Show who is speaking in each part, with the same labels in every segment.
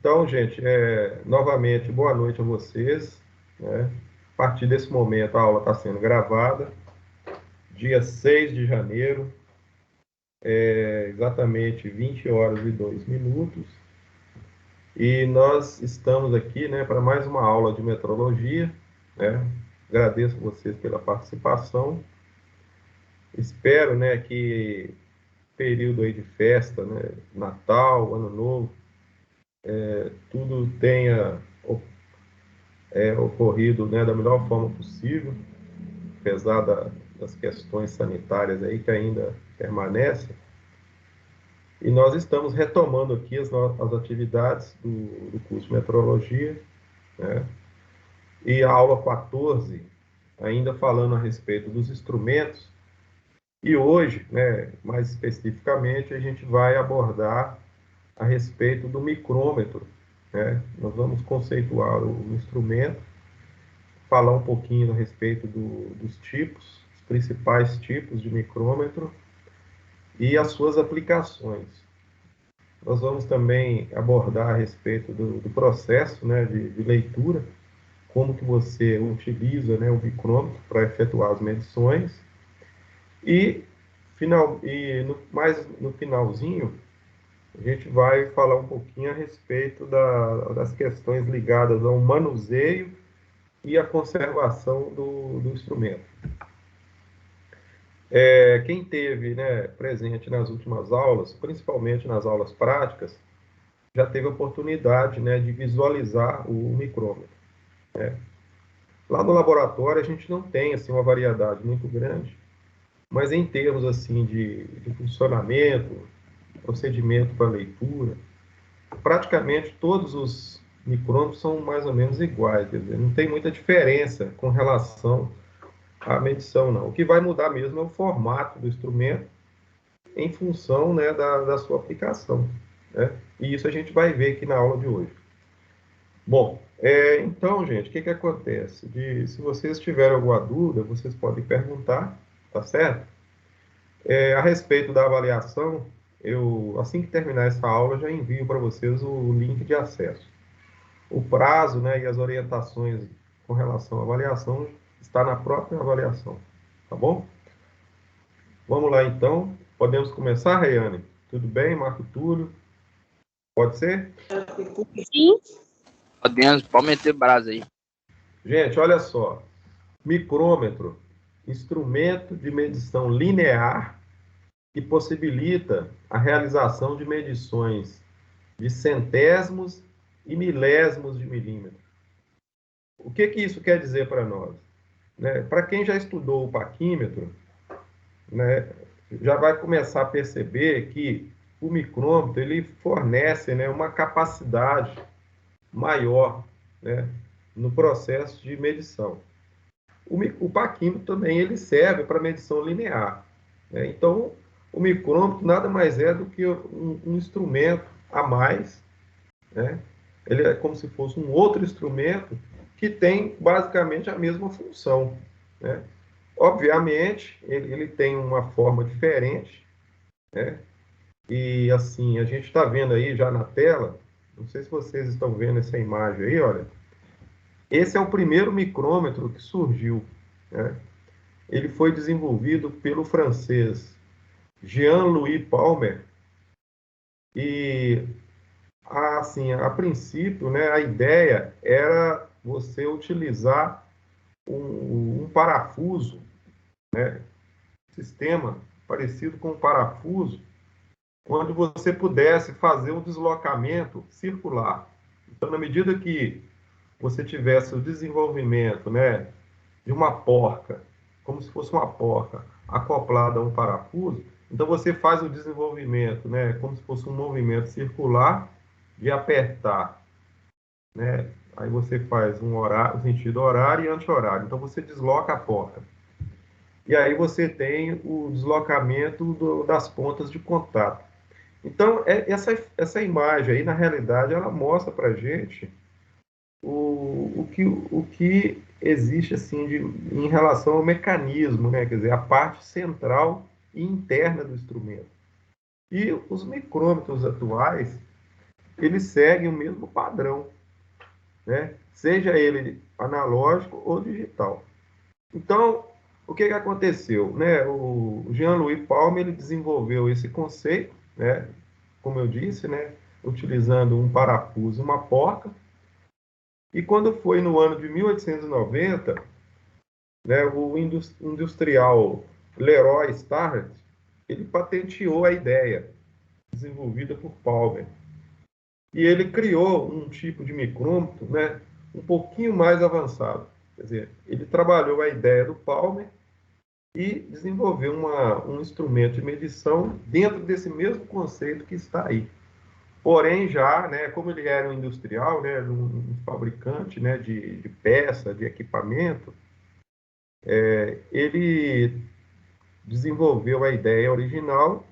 Speaker 1: Então, gente, novamente, boa noite a vocês, né? A partir desse momento, a aula está sendo gravada, dia 6 de janeiro, exatamente 20 horas e 2 minutos, e nós estamos aqui, né, para mais uma aula de metrologia, né? Agradeço vocês pela participação, espero, né, que período aí de festa, né, Natal, Ano Novo, tudo tenha ocorrido, né, da melhor forma possível, apesar das questões sanitárias aí que ainda permanecem. E nós estamos retomando aqui as atividades do curso de metrologia, né? E a aula 14, ainda falando a respeito dos instrumentos. E hoje, né, mais especificamente, a gente vai abordar a respeito do micrômetro, né? Nós vamos conceituar o instrumento, falar um pouquinho a respeito dos tipos, os principais tipos de micrômetro e as suas aplicações. Nós vamos também abordar a respeito do processo, né, de leitura, como que você utiliza, né, o micrômetro para efetuar as medições. E, mais no finalzinho, a gente vai falar um pouquinho a respeito das questões ligadas ao manuseio e à conservação do instrumento. Quem teve, né, presente nas últimas aulas, principalmente nas aulas práticas, já teve a oportunidade, né, de visualizar o micrômetro, né? Lá no laboratório a gente não tem assim uma variedade muito grande, mas em termos assim de funcionamento, procedimento para leitura, praticamente todos os micrômetros são mais ou menos iguais, quer dizer, não tem muita diferença com relação à medição, não. O que vai mudar mesmo é o formato do instrumento em função, né, da sua aplicação, né? E isso a gente vai ver aqui na aula de hoje. Bom, então, gente, o que acontece? Se vocês tiverem alguma dúvida, vocês podem perguntar, tá certo? A respeito da avaliação, assim que terminar essa aula, já envio para vocês o link de acesso. O prazo, né, e as orientações com relação à avaliação está na própria avaliação, tá bom? Vamos lá, então. Podemos começar, Reiane? Tudo bem, Marco Túlio? Pode ser?
Speaker 2: Sim.
Speaker 3: Podemos, pode meter brasa aí.
Speaker 1: Gente, olha só. Micrômetro, instrumento de medição linear que possibilita a realização de medições de centésimos e milésimos de milímetro. O que isso quer dizer para nós? Né? Para quem já estudou o paquímetro, né, já vai começar a perceber que o micrômetro ele fornece, né, uma capacidade maior, né, no processo de medição. O paquímetro também ele serve para medição linear, né? Então, o micrômetro nada mais é do que um instrumento a mais, né? Ele é como se fosse um outro instrumento que tem basicamente a mesma função, né? Obviamente, ele tem uma forma diferente, né? E assim, a gente está vendo aí já na tela, não sei se vocês estão vendo essa imagem aí, olha. Esse é o primeiro micrômetro que surgiu, né? Ele foi desenvolvido pelo francês Jean-Louis Palmer e, assim, a princípio, né, a ideia era você utilizar um parafuso, né, sistema parecido com um parafuso, onde você pudesse fazer um deslocamento circular. Então, na medida que você tivesse o desenvolvimento, né, de uma porca, como se fosse uma porca acoplada a um parafuso, então você faz o desenvolvimento, né, como se fosse um movimento circular de apertar, né? Aí você faz um sentido horário e anti-horário. Então você desloca a porca. E aí você tem o deslocamento das pontas de contato. Então, essa imagem aí, na realidade, ela mostra para a gente o que existe assim em relação ao mecanismo, né? Quer dizer, a parte central e interna do instrumento. E os micrômetros atuais, ele segue o mesmo padrão, né? Seja ele analógico ou digital. Então, o que aconteceu, né? O Jean-Louis Palmer, ele desenvolveu esse conceito, né? Como eu disse, né? Utilizando um parafuso e uma porca. E quando foi no ano de 1890, né, o industrial Leroy Starrett, ele patenteou a ideia, desenvolvida por Palmer. E ele criou um tipo de micrômetro, né, um pouquinho mais avançado. Quer dizer, ele trabalhou a ideia do Palmer e desenvolveu um instrumento de medição dentro desse mesmo conceito que está aí. Porém, já, né, como ele era um industrial, né, um fabricante, né, de peça, de equipamento, ele desenvolveu a ideia original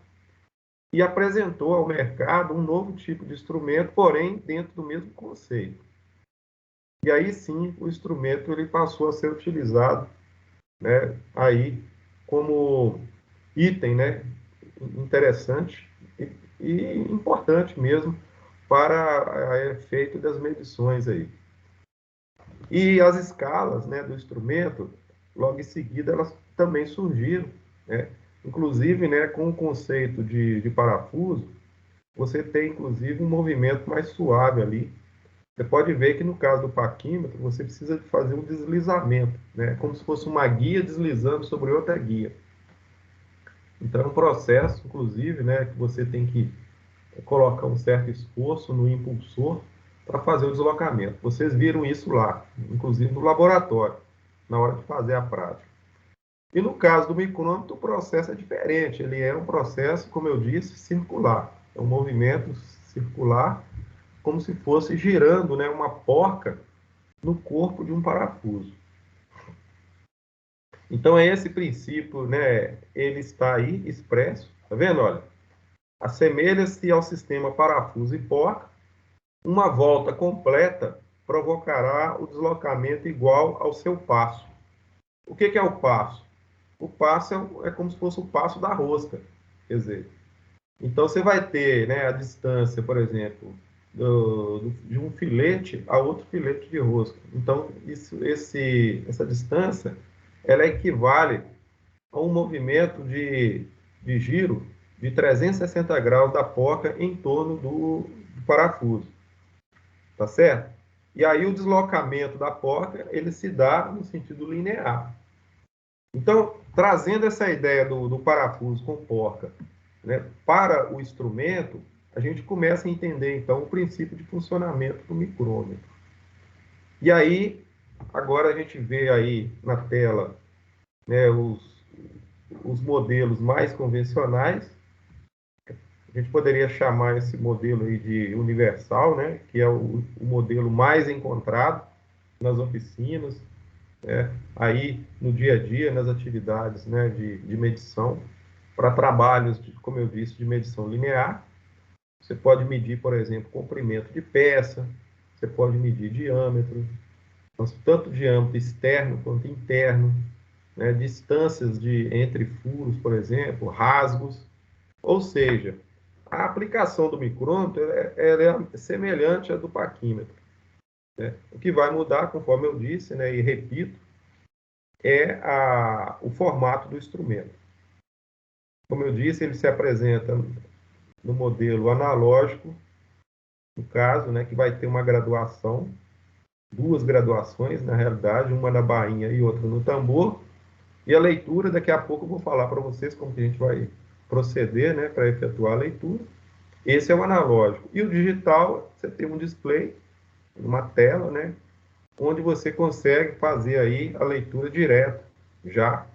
Speaker 1: e apresentou ao mercado um novo tipo de instrumento, porém dentro do mesmo conceito. E aí sim, o instrumento ele passou a ser utilizado, né, aí como item, né, interessante e importante mesmo para efeito das medições aí. E as escalas, né, do instrumento, logo em seguida, elas também surgiram, né? Inclusive, né, com o conceito de parafuso, você tem, inclusive, um movimento mais suave ali. Você pode ver que, no caso do paquímetro, você precisa de fazer um deslizamento, né? Como se fosse uma guia deslizando sobre outra guia. Então, é um processo, inclusive, né, que você tem que colocar um certo esforço no impulsor para fazer o deslocamento. Vocês viram isso lá, inclusive no laboratório, na hora de fazer a prática. E no caso do micrômetro, o processo é diferente. Ele é um processo, como eu disse, circular. É um movimento circular, como se fosse girando, né, uma porca no corpo de um parafuso. Então, é esse princípio, né, ele está aí expresso. Tá vendo? Olha, assemelha-se ao sistema parafuso e porca. Uma volta completa provocará o deslocamento igual ao seu passo. O que é o passo? O passo é como se fosse o passo da rosca. Quer dizer, então você vai ter, né, a distância, por exemplo, de um filete a outro filete de rosca. Então, essa distância, ela equivale a um movimento de giro de 360 graus da porca em torno do parafuso. Tá certo? E aí o deslocamento da porca, ele se dá no sentido linear. Então, trazendo essa ideia do parafuso com porca, né, para o instrumento, a gente começa a entender, então, o princípio de funcionamento do micrômetro. E aí, agora a gente vê aí na tela, né, os modelos mais convencionais. A gente poderia chamar esse modelo aí de universal, né, que é o modelo mais encontrado nas oficinas, né, aí no dia a dia, nas atividades, né, de medição, para trabalhos, como eu disse, de medição linear. Você pode medir, por exemplo, comprimento de peça, você pode medir diâmetro, tanto diâmetro externo quanto interno, né, distâncias entre furos, por exemplo, rasgos, ou seja, a aplicação do micrômetro é semelhante à do paquímetro, né? O que vai mudar, conforme eu disse, né, e repito, é o formato do instrumento. Como eu disse, ele se apresenta no modelo analógico, no caso, né, que vai ter uma graduação, duas graduações, na realidade, uma na bainha e outra no tambor. E a leitura, daqui a pouco eu vou falar para vocês como que a gente vai proceder, né, para efetuar a leitura. Esse é o analógico. E o digital, você tem um display, uma tela, né, onde você consegue fazer aí a leitura direta, já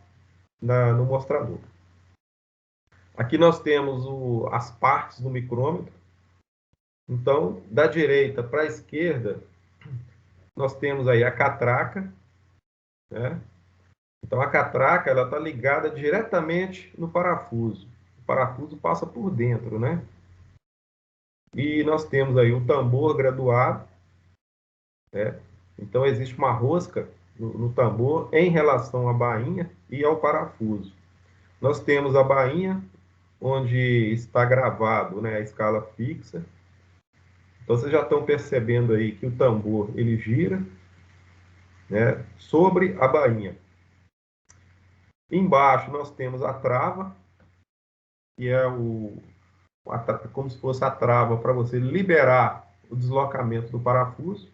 Speaker 1: no mostrador. Aqui nós temos as partes do micrômetro. Então, da direita para a esquerda, nós temos aí a catraca, né? Então, a catraca ela está ligada diretamente no parafuso. O parafuso passa por dentro, né? E nós temos aí o tambor graduado, né? Então, existe uma rosca no tambor em relação à bainha e ao parafuso. Nós temos a bainha, onde está gravado, né, a escala fixa. Então, vocês já estão percebendo aí que o tambor, ele gira, né, sobre a bainha. Embaixo nós temos a trava, que é como se fosse a trava para você liberar o deslocamento do parafuso.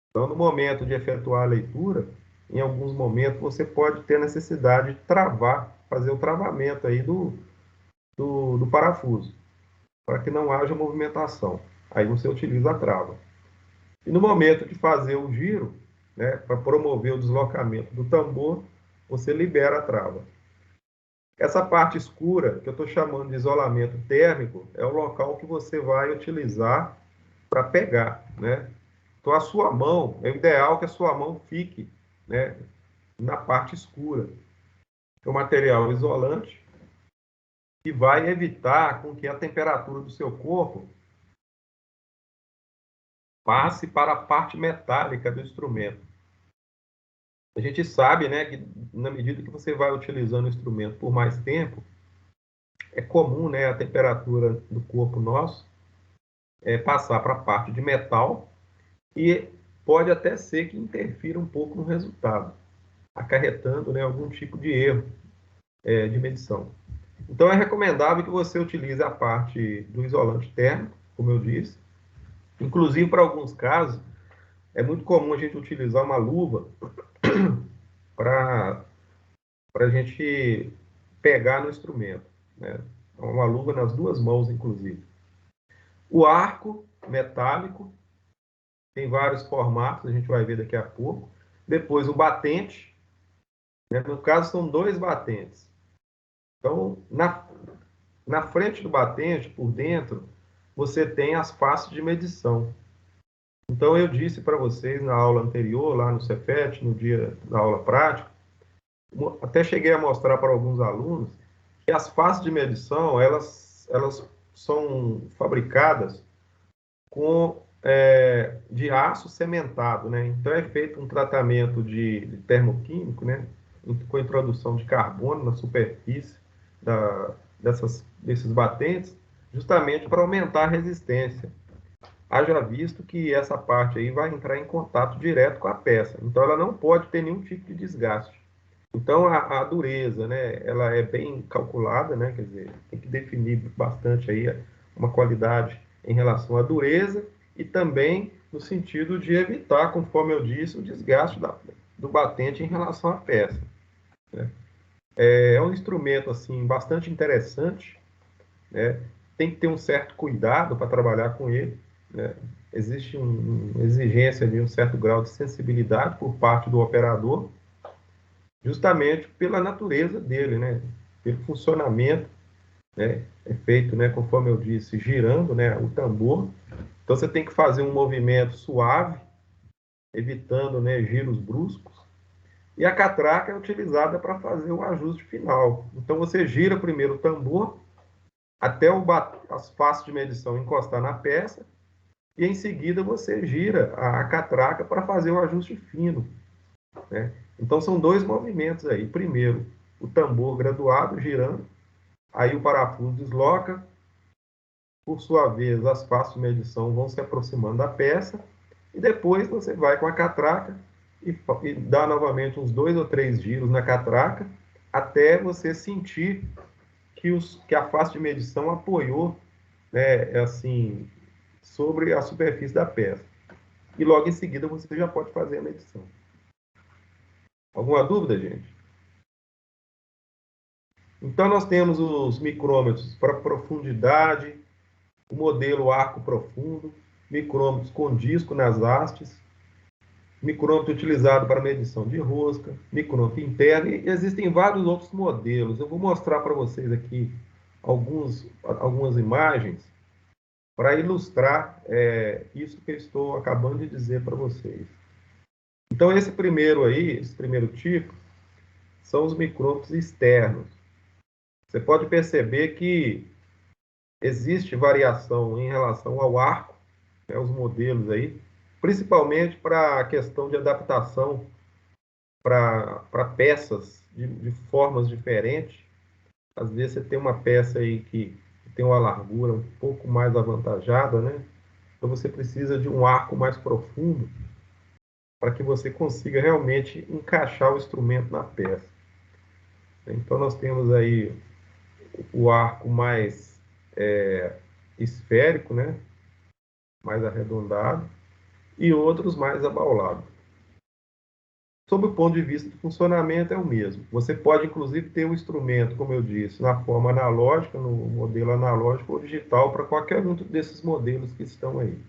Speaker 1: Então, no momento de efetuar a leitura, em alguns momentos você pode ter necessidade de travar, fazer o travamento aí do parafuso, para que não haja movimentação. Aí você utiliza a trava. E no momento de fazer o giro, né, para promover o deslocamento do tambor, você libera a trava. Essa parte escura, que eu estou chamando de isolamento térmico, é o local que você vai utilizar para pegar, né? Então, a sua mão, é ideal que a sua mão fique, né, na parte escura. É um material isolante que vai evitar com que a temperatura do seu corpo passe para a parte metálica do instrumento. A gente sabe, né, que na medida que você vai utilizando o instrumento por mais tempo, é comum, né, a temperatura do corpo nosso passar para a parte de metal e pode até ser que interfira um pouco no resultado, acarretando, né, algum tipo de erro de medição. Então, é recomendável que você utilize a parte do isolante térmico, como eu disse. Inclusive, para alguns casos, é muito comum a gente utilizar uma luva para a gente pegar no instrumento, né? Uma luva nas duas mãos, inclusive. O arco metálico tem vários formatos, a gente vai ver daqui a pouco. Depois, o batente, né? No caso, são dois batentes. Então, na frente do batente, por dentro, você tem as faces de medição. Então, eu disse para vocês na aula anterior, lá no Cefet, no dia da aula prática, até cheguei a mostrar para alguns alunos, que as faces de medição, elas são fabricadas de aço cementado, né? Então, é feito um tratamento de termoquímico, né? Com a introdução de carbono na superfície desses batentes, justamente para aumentar a resistência. Haja visto que essa parte aí vai entrar em contato direto com a peça. Então, ela não pode ter nenhum tipo de desgaste. Então, a dureza, né, ela é bem calculada, né, quer dizer, tem que definir bastante aí uma qualidade em relação à dureza e também no sentido de evitar, conforme eu disse, o desgaste do batente em relação à peça, né? É um instrumento, assim, bastante interessante, né? Tem que ter um certo cuidado para trabalhar com ele, né? Existe uma exigência de um certo grau de sensibilidade por parte do operador, justamente pela natureza dele, né? Pelo funcionamento, né? É feito, né, conforme eu disse, girando, né, o tambor. Então você tem que fazer um movimento suave, evitando, né, giros bruscos. E a catraca é utilizada para fazer o ajuste final. Então você gira primeiro o tambor até as faces de medição encostar na peça e em seguida você gira a catraca para fazer o ajuste fino, né? Então são dois movimentos aí. Primeiro, o tambor graduado girando, aí o parafuso desloca, por sua vez as faces de medição vão se aproximando da peça e depois você vai com a catraca e dá novamente uns 2 ou 3 giros na catraca até você sentir que a face de medição apoiou, né, assim, sobre a superfície da peça. E logo em seguida você já pode fazer a medição. Alguma dúvida, gente? Então, nós temos os micrômetros para profundidade, o modelo arco profundo, micrômetros com disco nas hastes, micrômetro utilizado para medição de rosca, micrômetro interno, e existem vários outros modelos. Eu vou mostrar para vocês aqui algumas imagens para ilustrar isso que eu estou acabando de dizer para vocês. Então, esse primeiro tipo, são os micrômetros externos. Você pode perceber que existe variação em relação ao arco, né, os modelos aí, principalmente para a questão de adaptação para peças de formas diferentes. Às vezes você tem uma peça aí que tem uma largura um pouco mais avantajada, né? Então você precisa de um arco mais profundo para que você consiga realmente encaixar o instrumento na peça. Então nós temos aí o arco mais esférico, né? Mais arredondado, e outros mais abaulados. Sob o ponto de vista do funcionamento, é o mesmo. Você pode, inclusive, ter um instrumento, como eu disse, na forma analógica, no modelo analógico ou digital, para qualquer um desses modelos que estão aí.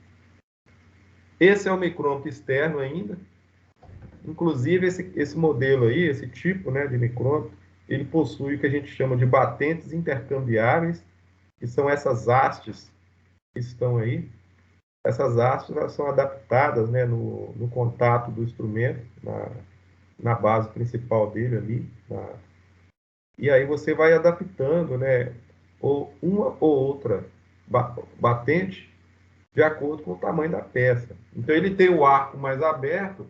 Speaker 1: Esse é o micrômetro externo ainda. Inclusive, esse modelo aí, esse tipo, né, de micrômetro, ele possui o que a gente chama de batentes intercambiáveis, que são essas hastes que estão aí. Essas hastes elas são adaptadas, né, no contato do instrumento, na base principal dele ali. E aí você vai adaptando, né, ou uma ou outra batente de acordo com o tamanho da peça. Então ele tem o arco mais aberto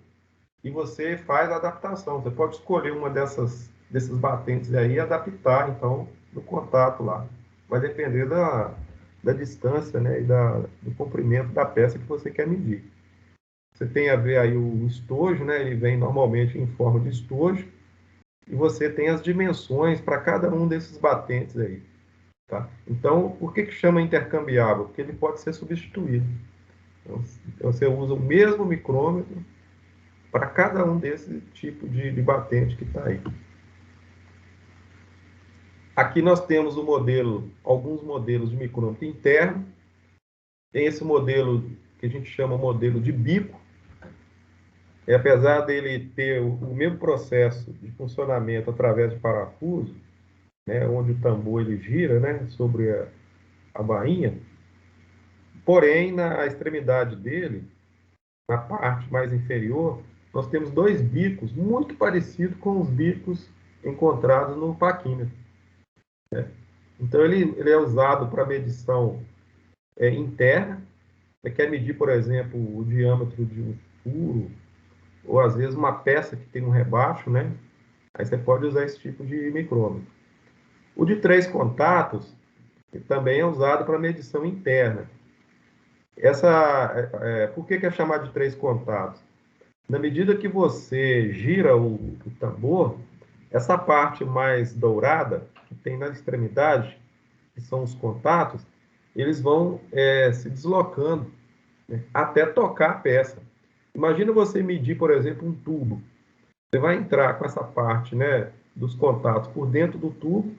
Speaker 1: e você faz a adaptação. Você pode escolher uma desses batentes aí e adaptar, então, no contato lá. Vai depender da distância, né, e do comprimento da peça que você quer medir. Você tem a ver aí o estojo, né, ele vem normalmente em forma de estojo, e você tem as dimensões para cada um desses batentes aí. Tá? Então, por que chama intercambiável? Porque ele pode ser substituído. Então, você usa o mesmo micrômetro para cada um desse tipo de batente que está aí. Aqui nós temos o modelo, alguns modelos de micrômetro interno. Tem esse modelo que a gente chama modelo de bico. Apesar dele ter o mesmo processo de funcionamento através de parafuso, né, onde o tambor ele gira, né, sobre a bainha, porém na extremidade dele, na parte mais inferior, nós temos dois bicos muito parecidos com os bicos encontrados no paquímetro. Né? Então ele é usado para medição interna. Você quer medir, por exemplo, o diâmetro de um furo, ou às vezes uma peça que tem um rebaixo, né? Aí você pode usar esse tipo de micrômetro. O de 3 contatos também é usado para medição interna. Por que é chamado de 3 contatos? Na medida que você gira o tambor, essa parte mais dourada, que tem na extremidade, que são os contatos, eles vão se deslocando, né, até tocar a peça. Imagina você medir, por exemplo, um tubo. Você vai entrar com essa parte, né, dos contatos por dentro do tubo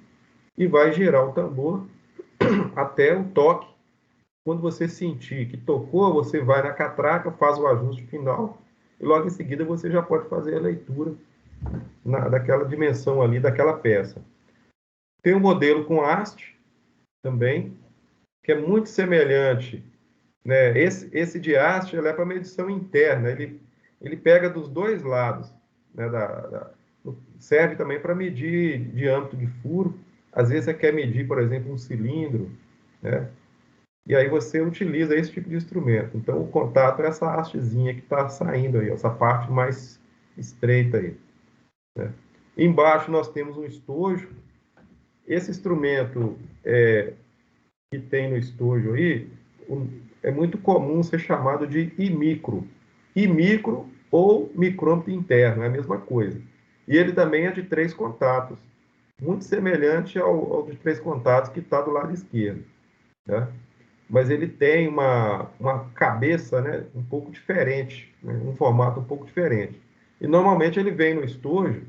Speaker 1: e vai girar o tambor até o toque. Quando você sentir que tocou, você vai na catraca, faz o ajuste final e logo em seguida você já pode fazer a leitura daquela dimensão ali, daquela peça. Tem um modelo com haste também, que é muito semelhante, né? Esse de haste ele é para medição interna, ele pega dos dois lados, né? Serve também para medir diâmetro de furo. Às vezes você quer medir, por exemplo, um cilindro, né? E aí você utiliza esse tipo de instrumento. Então, o contato é essa hastezinha que está saindo aí, essa parte mais estreita aí. Né? Embaixo nós temos um estojo. Esse instrumento que tem no estojo aí, é muito comum ser chamado de imicro. Imicro ou micrômetro interno, é a mesma coisa. E ele também é de 3 contatos, muito semelhante ao de 3 contatos que está do lado esquerdo. Né? Mas ele tem uma cabeça, né, um pouco diferente, né, um formato um pouco diferente. E normalmente ele vem no estojo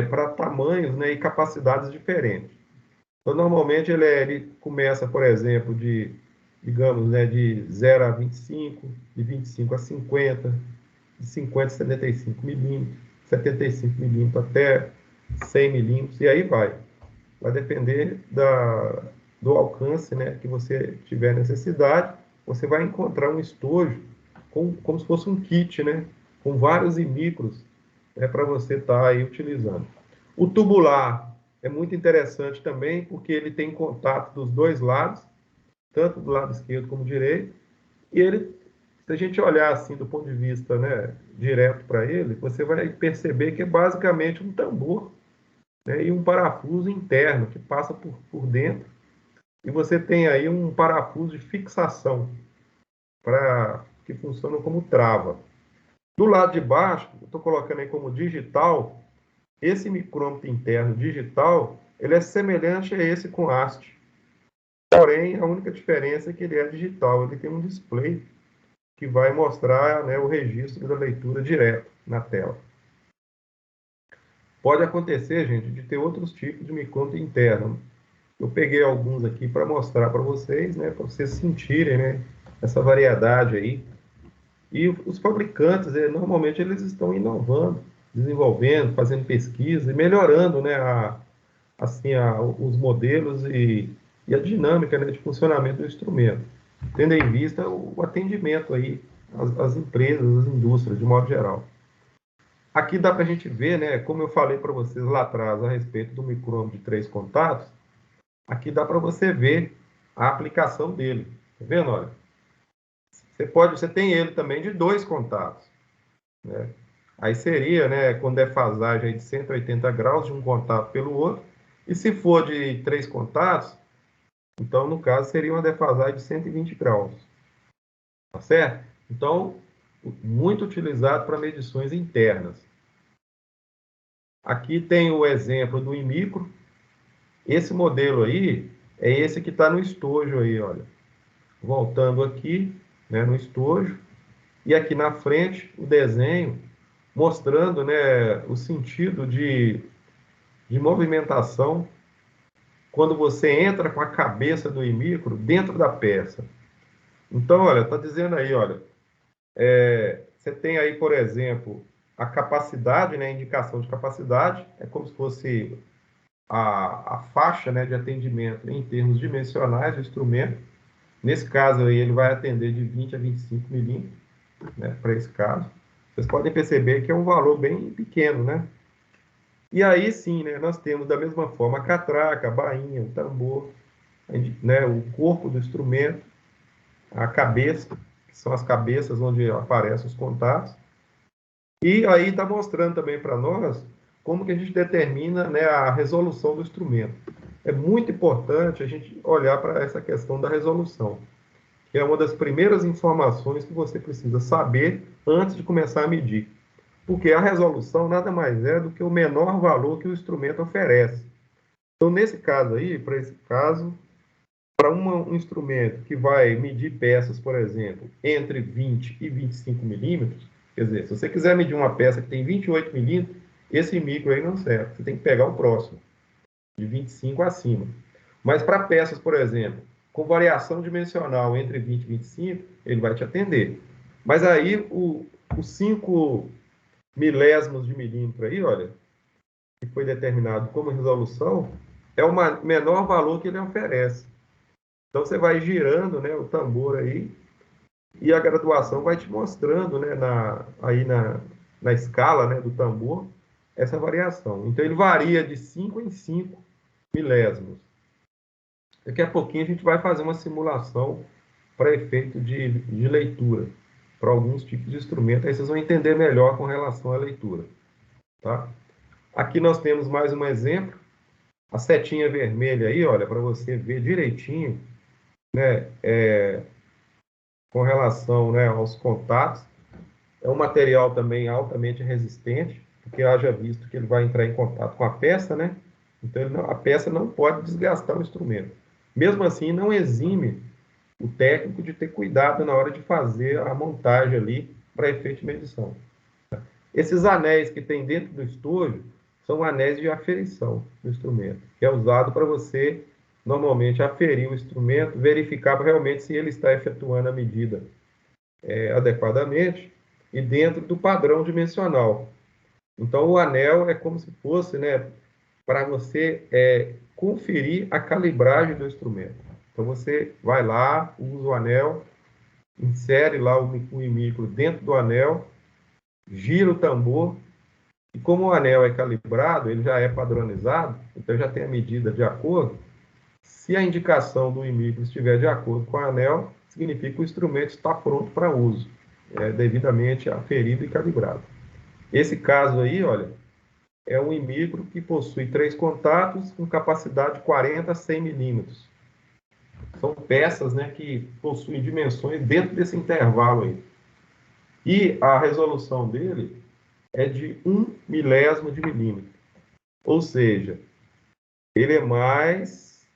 Speaker 1: para tamanhos, né, e capacidades diferentes. Então, normalmente ele começa, por exemplo, digamos, né, de 0 a 25, de 25 a 50, de 50 a 75 milímetros, 75 milímetros até 100 milímetros, e aí vai. Vai depender do alcance, né, que você tiver necessidade. Você vai encontrar um estojo como se fosse um kit, né, com vários imicros, para você estar aí utilizando. O tubular é muito interessante também, porque ele tem contato dos dois lados, tanto do lado esquerdo como direito, e ele, se a gente olhar assim do ponto de vista, né, direto para ele, você vai perceber que é basicamente um tambor, né, e um parafuso interno que passa por dentro, e você tem aí um parafuso de fixação. que funcionam como trava. Do lado de baixo, eu estou colocando aí como digital. Esse micrômetro interno digital, ele é semelhante a esse com haste. Porém, a única diferença é que ele é digital. Ele tem um display que vai mostrar, né, o registro da leitura direto na tela. Pode acontecer, gente, de ter outros tipos de micrômetro interno. Eu peguei alguns aqui para mostrar para vocês, né, para vocês sentirem, né, essa variedade aí. E os fabricantes, normalmente, eles estão inovando, desenvolvendo, fazendo pesquisa e melhorando, né, os modelos e a dinâmica, né, de funcionamento do instrumento, tendo em vista o atendimento aí às empresas, às indústrias, de modo geral. Aqui dá para a gente ver, né, como eu falei para vocês lá atrás a respeito do micrômetro de 3 contatos, aqui dá para você ver a aplicação dele. Tá vendo? Olha, você tem ele também de 2 contatos, né? Aí seria, né, com defasagem de 180 graus de um contato pelo outro, e se for de 3 contatos, então, no caso, seria uma defasagem de 120 graus. Tá certo? Então, muito utilizado para medições internas. Aqui tem o exemplo do Imicro. Esse modelo aí é esse que está no estojo aí, olha. Voltando aqui, né, no estojo. E aqui na frente, o desenho mostrando, né, o sentido de movimentação quando você entra com a cabeça do Imicro dentro da peça. Então, olha, está dizendo aí, olha, você tem aí, por exemplo, a capacidade, né, a indicação de capacidade, é como se fosse a faixa, né, de atendimento em termos dimensionais do instrumento. Nesse caso aí, ele vai atender de 20 a 25 milímetros, né, para esse caso. Vocês podem perceber que é um valor bem pequeno, né? E aí sim, né, nós temos da mesma forma a catraca, a bainha, o tambor, né, o corpo do instrumento, a cabeça, que são as cabeças onde aparecem os contatos. E aí está mostrando também para nós como que a gente determina, né, a resolução do instrumento. É muito importante a gente olhar para essa questão da resolução, que é uma das primeiras informações que você precisa saber antes de começar a medir. Porque a resolução nada mais é do que o menor valor que o instrumento oferece. Então, nesse caso aí, para esse caso, para um instrumento que vai medir peças, por exemplo, entre 20 e 25 milímetros, quer dizer, se você quiser medir uma peça que tem 28 milímetros, esse micro aí não serve. Você tem que pegar o próximo, de 25 acima. Mas para peças, por exemplo, com variação dimensional entre 20 e 25, ele vai te atender. Mas aí, os 5 milésimos de milímetro aí, olha, que foi determinado como resolução, é o menor valor que ele oferece. Então, você vai girando, né, o tambor aí, e a graduação vai te mostrando, né, na escala, né, do tambor, essa variação. Então, ele varia de 5 em 5 milésimos. Daqui a pouquinho a gente vai fazer uma simulação para efeito de leitura, para alguns tipos de instrumento, aí vocês vão entender melhor com relação à leitura. Tá? Aqui nós temos mais um exemplo, a setinha vermelha aí, olha, para você ver direitinho, né, com relação, né, aos contatos. É um material também altamente resistente, porque haja visto que ele vai entrar em contato com a peça, né? Então a peça não pode desgastar o instrumento. Mesmo assim, não exime o técnico de ter cuidado na hora de fazer a montagem ali para efeito de medição. Esses anéis que tem dentro do estojo são anéis de aferição do instrumento, que é usado para você, normalmente, aferir o instrumento, verificar realmente se ele está efetuando a medida adequadamente e dentro do padrão dimensional. Então, o anel é como se fosse, né, para você conferir a calibragem do instrumento. Então, você vai lá, usa o anel, insere lá o micro dentro do anel, gira o tambor, e como o anel é calibrado, ele já é padronizado, então já tem a medida de acordo. Se a indicação do micro estiver de acordo com o anel, significa que o instrumento está pronto para uso, devidamente aferido e calibrado. Esse caso aí, olha, é um micro que possui 3 contatos com capacidade de 40 a 100 milímetros. São peças, né, que possuem dimensões dentro desse intervalo aí. E a resolução dele é de 1 milésimo de milímetro. Ou seja, ele é mais...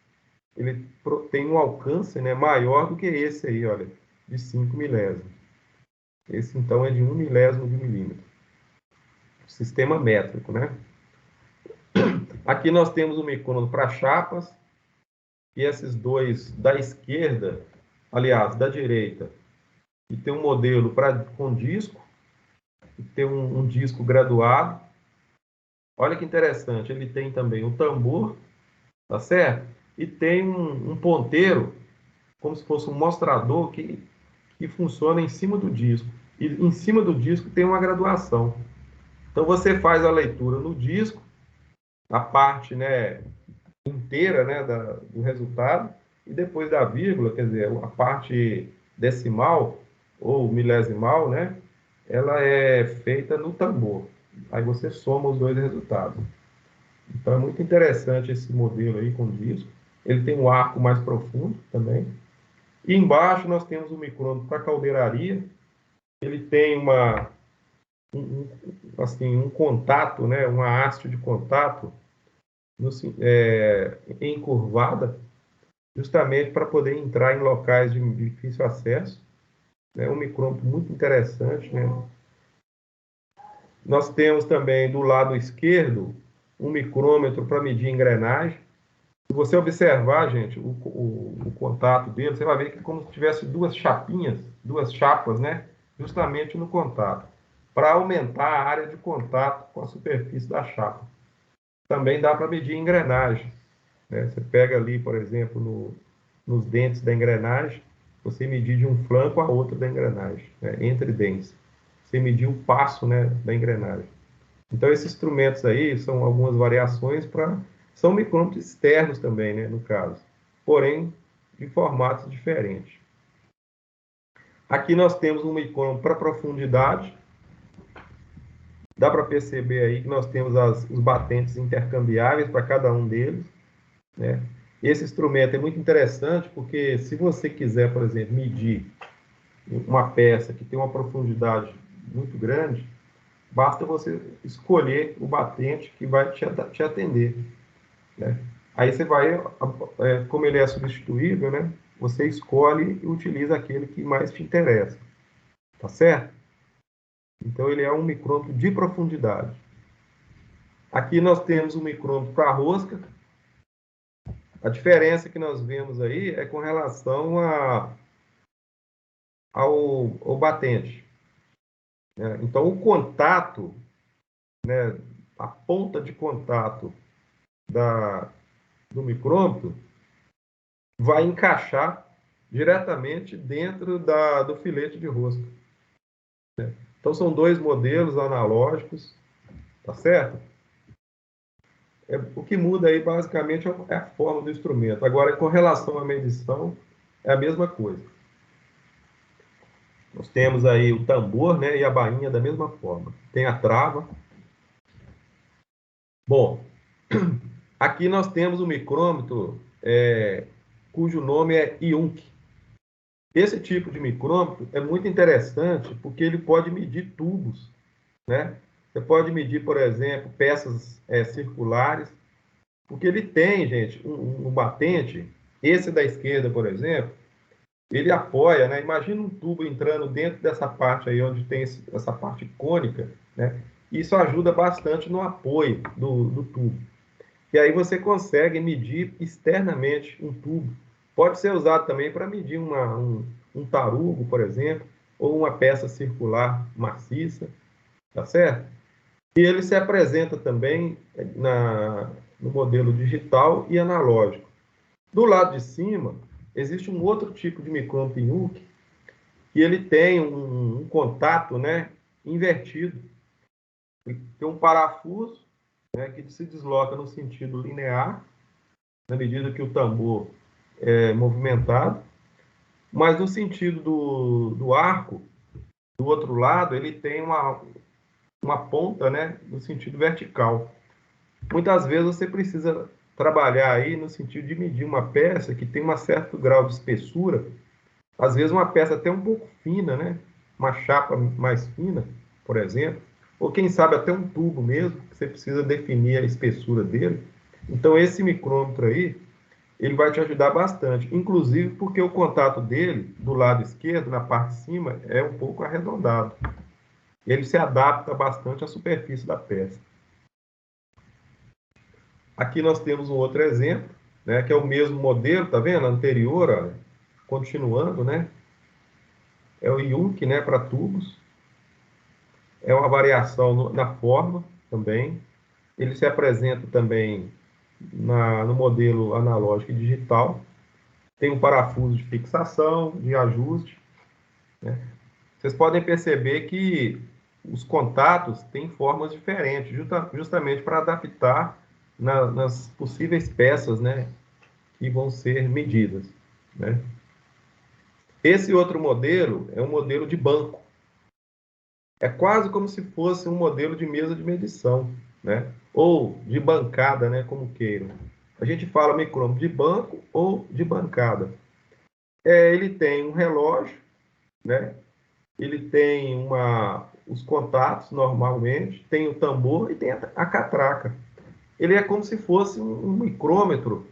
Speaker 1: Ele tem um alcance, né, maior do que esse aí, olha, de 5 milésimos. Esse, então, é de 1 milésimo de milímetro. Sistema métrico, né? Aqui nós temos um micrômetro para chapas, e esses dois da esquerda, aliás, da direita, e tem um modelo com disco, e tem um disco graduado. Olha que interessante, ele tem também um tambor, tá certo? E tem um ponteiro, como se fosse um mostrador que funciona em cima do disco. E em cima do disco tem uma graduação. Então você faz a leitura no disco, a parte, né, inteira, né, do resultado, e depois da vírgula, quer dizer, a parte decimal ou milesimal, né, ela é feita no tambor. Aí você soma os dois resultados. Então é muito interessante esse modelo aí com disco. Ele tem um arco mais profundo também. E embaixo nós temos o micrômetro para caldeiraria. Ele tem um contato, né, uma haste de contato encurvada, justamente para poder entrar em locais de difícil acesso. É um micrômetro muito interessante, né? Nós temos também do lado esquerdo um micrômetro para medir engrenagem. Se você observar, gente, o contato dele, você vai ver que é como se tivesse duas chapinhas, duas chapas, né? Justamente no contato, para aumentar a área de contato com a superfície da chapa. Também dá para medir engrenagem, né? Você pega ali, por exemplo, nos dentes da engrenagem, você medir de um flanco a outro da engrenagem, né? Entre dentes. Você medir o passo, né, da engrenagem. Então, esses instrumentos aí são algumas variações para... São micrômetros externos também, né, no caso. Porém, de formatos diferentes. Aqui nós temos um micrômetro para profundidade. Dá para perceber aí que nós temos os batentes intercambiáveis para cada um deles, né? Esse instrumento é muito interessante porque se você quiser, por exemplo, medir uma peça que tem uma profundidade muito grande, basta você escolher o batente que vai te atender, né? Aí você vai, como ele é substituível, né? Você escolhe e utiliza aquele que mais te interessa, tá certo? Então ele é um micrômetro de profundidade. Aqui nós temos um micrômetro para rosca. A diferença que nós vemos aí é com relação ao batente, né? Então o contato, né, a ponta de contato do micrômetro vai encaixar diretamente dentro do filete de rosca, né? Então são dois modelos analógicos, tá certo? O que muda aí basicamente é a forma do instrumento. Agora, com relação à medição, é a mesma coisa. Nós temos aí o tambor, né, e a bainha da mesma forma. Tem a trava. Bom, aqui nós temos o micrômetro cujo nome é IUNC. Esse tipo de micrômetro é muito interessante porque ele pode medir tubos, né? Você pode medir, por exemplo, peças circulares, porque ele tem, gente, um batente, esse da esquerda, por exemplo, ele apoia, né? Imagina um tubo entrando dentro dessa parte aí, onde tem essa parte cônica, né? Isso ajuda bastante no apoio do tubo. E aí você consegue medir externamente um tubo. Pode ser usado também para medir um tarugo, por exemplo, ou uma peça circular maciça, tá certo? E ele se apresenta também no modelo digital e analógico. Do lado de cima, existe um outro tipo de micrômetro INUC, que ele tem um contato, né, invertido. Ele tem um parafuso, né, que se desloca no sentido linear, na medida que o tambor é movimentado, mas no sentido do arco, do outro lado, ele tem uma ponta, né, no sentido vertical. Muitas vezes você precisa trabalhar aí no sentido de medir uma peça que tem um certo grau de espessura, às vezes uma peça até um pouco fina, né? Uma chapa mais fina, por exemplo, ou quem sabe até um tubo mesmo, que você precisa definir a espessura dele. Então, esse micrômetro aí, ele vai te ajudar bastante, inclusive porque o contato dele, do lado esquerdo, na parte de cima, é um pouco arredondado. Ele se adapta bastante à superfície da peça. Aqui nós temos um outro exemplo, né, que é o mesmo modelo, tá vendo? Anterior, olha, continuando, né? É o Yunque, né, para tubos. É uma variação na forma também. Ele se apresenta também no modelo analógico e digital. Tem um parafuso de fixação, de ajuste, né? Vocês podem perceber que os contatos têm formas diferentes, justamente para adaptar nas possíveis peças, né, que vão ser medidas, né? Esse outro modelo é um modelo de banco. É quase como se fosse um modelo de mesa de medição, né? Ou de bancada, né, como queiram. A gente fala micrômetro de banco ou de bancada. Ele tem um relógio, né? Ele tem os contatos normalmente, tem o tambor e tem a catraca. Ele é como se fosse um micrômetro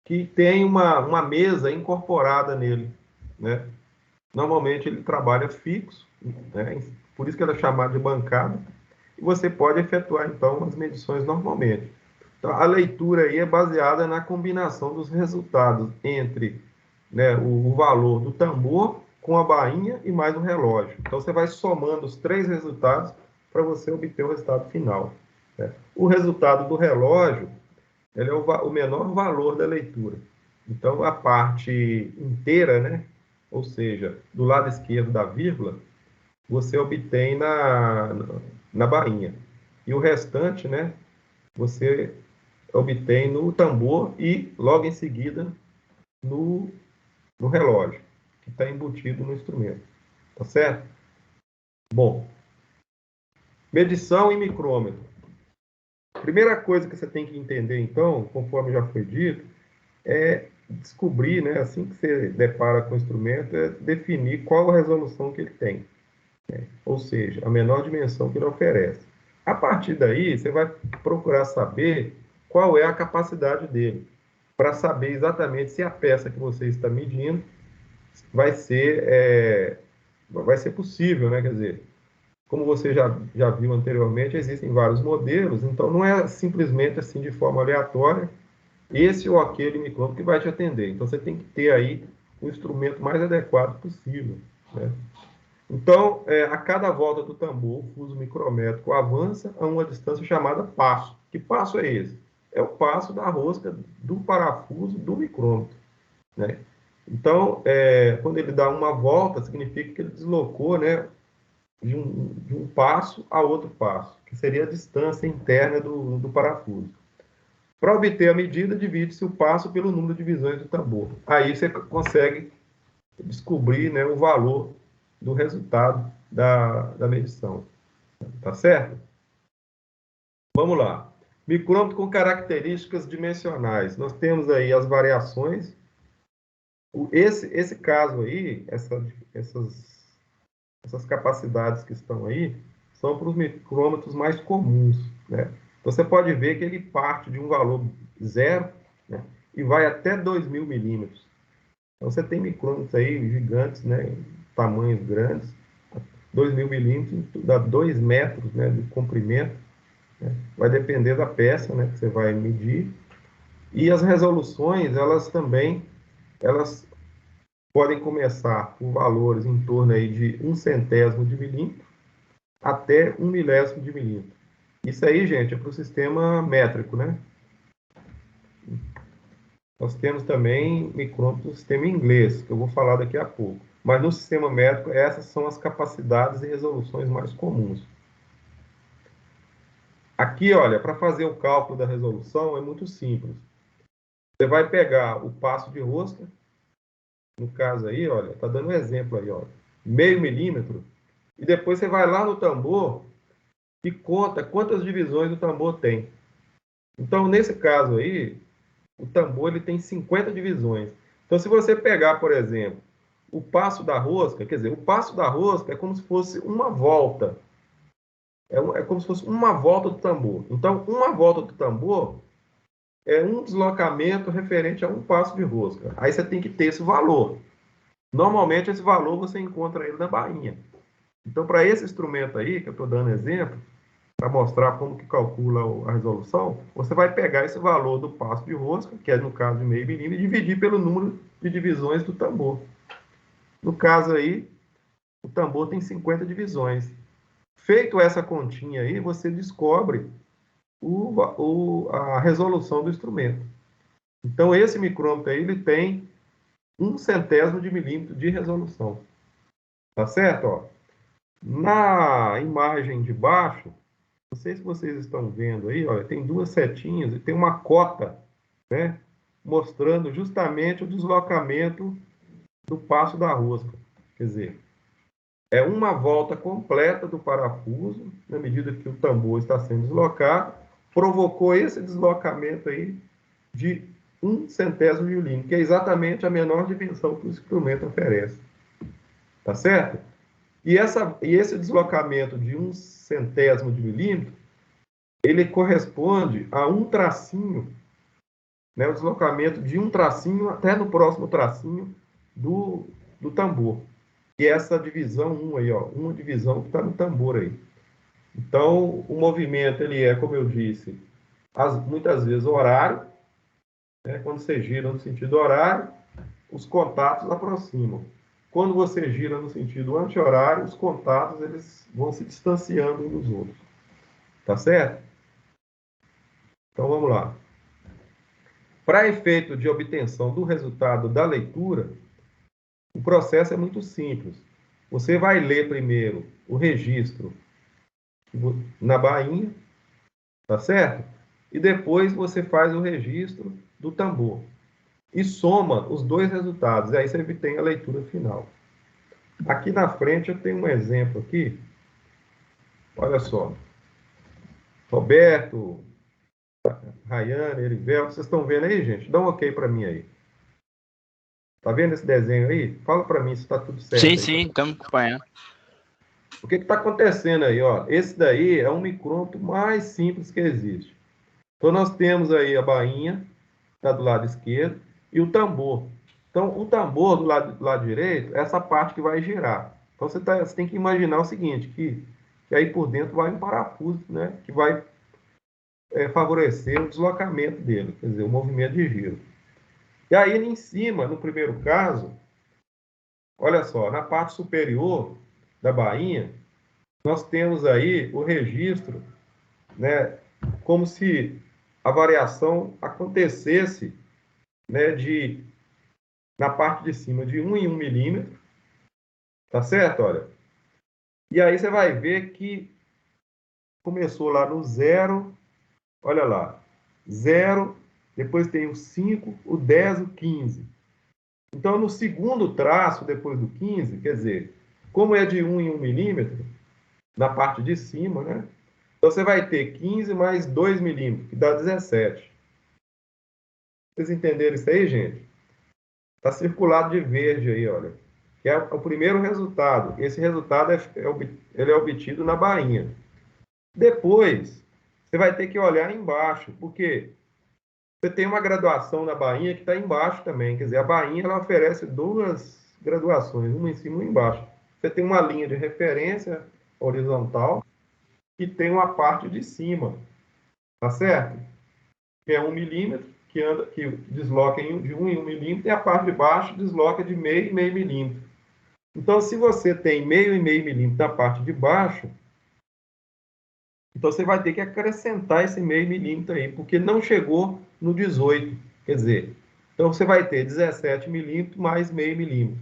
Speaker 1: que tem uma mesa incorporada nele, né? Normalmente ele trabalha fixo, né? Por isso que ele é chamado de bancada, e você pode efetuar então as medições normalmente. Então, a leitura aí é baseada na combinação dos resultados entre, né, o valor do tambor com a bainha e mais o relógio. Então, você vai somando os três resultados para você obter o resultado final, né? O resultado do relógio, ele é o menor valor da leitura. Então, a parte inteira, né, ou seja, do lado esquerdo da vírgula, você obtém na bainha. E o restante, né, você obtém no tambor e, logo em seguida, no, no relógio, que está embutido no instrumento. Tá certo? Bom, medição em micrômetro. Primeira coisa que você tem que entender, então, conforme já foi dito, é descobrir, né, assim que você depara com o instrumento, é definir qual a resolução que ele tem, né? Ou seja, a menor dimensão que ele oferece. A partir daí, você vai procurar saber qual é a capacidade dele, para saber exatamente se a peça que você está medindo vai ser possível, né? Quer dizer, como você já viu anteriormente, existem vários modelos, então não é simplesmente assim de forma aleatória esse ou aquele micrômetro que vai te atender. Então você tem que ter aí o instrumento mais adequado possível, né? Então, a cada volta do tambor, o fuso micrométrico avança a uma distância chamada passo. Que passo é esse? É o passo da rosca do parafuso do micrômetro, né? Então, quando ele dá uma volta, significa que ele deslocou, né, de um passo a outro passo, que seria a distância interna do parafuso. Para obter a medida, divide-se o passo pelo número de divisões do tambor. Aí você consegue descobrir, né, o valor do resultado da medição. Tá certo? Vamos lá. Micrômetro com características dimensionais. Nós temos aí as variações. Esse caso aí, essas capacidades que estão aí, são para os micrômetros mais comuns, né? Então, você pode ver que ele parte de um valor zero, né, e vai até 2.000 milímetros. Então, você tem micrômetros aí gigantes, né, tamanhos grandes, 2.000 milímetros, dá 2 metros, né, de comprimento, né? Vai depender da peça, né, que você vai medir. E as resoluções, elas também, elas podem começar com valores em torno aí de 1/100º de milímetro até 1 milésimo de milímetro. Isso aí, gente, é para o sistema métrico, né? Nós temos também micrômetros do sistema inglês, que eu vou falar daqui a pouco. Mas no sistema métrico, essas são as capacidades e resoluções mais comuns. Aqui, olha, para fazer o cálculo da resolução é muito simples. Você vai pegar o passo de rosca, no caso aí, olha, está dando um exemplo aí, olha, 0,5 milímetro, e depois você vai lá no tambor e conta quantas divisões o tambor tem. Então, nesse caso aí, o tambor ele tem 50 divisões. Então, se você pegar, por exemplo, o passo da rosca, quer dizer, o passo da rosca é como se fosse uma volta. É como se fosse uma volta do tambor. Então, uma volta do tambor é um deslocamento referente a um passo de rosca. Aí você tem que ter esse valor. Normalmente, esse valor você encontra ele na bainha. Então, para esse instrumento aí, que eu estou dando exemplo, para mostrar como que calcula a resolução, você vai pegar esse valor do passo de rosca, que é no caso de meio milímetro, e dividir pelo número de divisões do tambor. No caso aí, o tambor tem 50 divisões. Feito essa continha aí, você descobre a resolução do instrumento. Então, esse micrômetro aí, ele tem 1/100º de milímetro de resolução. Tá certo? Ó, na imagem de baixo, não sei se vocês estão vendo aí, olha, tem duas setinhas e tem uma cota, né, mostrando justamente o deslocamento do passo da rosca. Quer dizer, é uma volta completa do parafuso, na medida que o tambor está sendo deslocado, provocou esse deslocamento aí de 1/100º milímetro, que é exatamente a menor dimensão que o instrumento oferece. Tá certo? E esse deslocamento de 1/100º de milímetro, ele corresponde a um tracinho, né, o deslocamento de um tracinho até no próximo tracinho do tambor. E essa divisão 1 aí, ó, uma divisão que está no tambor aí. Então, o movimento, ele é, como eu disse, muitas vezes horário, né, quando você gira no sentido horário, os contatos aproximam. Quando você gira no sentido anti-horário, os contatos eles vão se distanciando uns dos outros. Tá certo? Então, vamos lá. Para efeito de obtenção do resultado da leitura, o processo é muito simples. Você vai ler primeiro o registro na bainha, tá certo? E depois você faz o registro do tambor. E soma os dois resultados. E aí você tem a leitura final. Aqui na frente eu tenho um exemplo aqui. Olha só. Roberto, Rayane, Erivelto, vocês estão vendo aí, gente? Dá um ok para mim aí. Tá vendo esse desenho aí? Fala para mim se está tudo certo.
Speaker 3: Sim,
Speaker 1: aí,
Speaker 3: sim, estamos acompanhando.
Speaker 1: O que está acontecendo aí? Ó? Esse daí é um micrômetro mais simples que existe. Então, nós temos aí a bainha, está do lado esquerdo, e o tambor. Então, o tambor do lado direito é essa parte que vai girar. Então, você tem que imaginar o seguinte, que aí por dentro vai um parafuso, né? Que vai favorecer o deslocamento dele, quer dizer, o movimento de giro. E aí, em cima, no primeiro caso, olha só, na parte superior da bainha, nós temos aí o registro, né, como se a variação acontecesse, né, na parte de cima de 1 em 1 milímetro, tá certo? Olha. E aí você vai ver que começou lá no 0, olha lá, 0, depois tem o 5, o 10, o 15. Então, no segundo traço, depois do 15, quer dizer, como é de 1 em 1 milímetro, na parte de cima, né? Então, você vai ter 15 mais 2 milímetros, que dá 17. Vocês entenderam isso aí, gente? Está circulado de verde aí, olha. Que é o primeiro resultado. Esse resultado ele é obtido na bainha. Depois, você vai ter que olhar embaixo, porque você tem uma graduação na bainha que está embaixo também. Quer dizer, a bainha ela oferece duas graduações, uma em cima e uma embaixo. Você tem uma linha de referência horizontal e tem uma parte de cima, tá certo? Que é 1 milímetro, que desloca de 1 em 1 milímetro, e a parte de baixo desloca de meio em meio milímetro. Então, se você tem meio e meio milímetro na parte de baixo, então você vai ter que acrescentar esse meio milímetro aí, porque não chegou no 18. Quer dizer, então você vai ter 17 milímetros mais meio milímetro.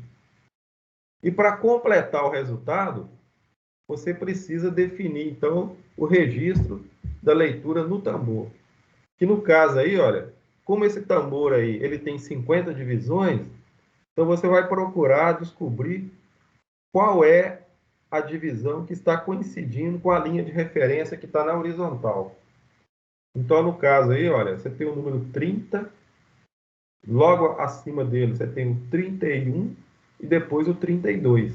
Speaker 1: E para completar o resultado, você precisa definir, então, o registro da leitura no tambor. Que no caso aí, olha, como esse tambor aí, ele tem 50 divisões, então você vai procurar descobrir qual é a divisão que está coincidindo com a linha de referência que está na horizontal. Então, no caso aí, olha, você tem o número 30, Logo acima dele, você tem o 31 e depois o 32.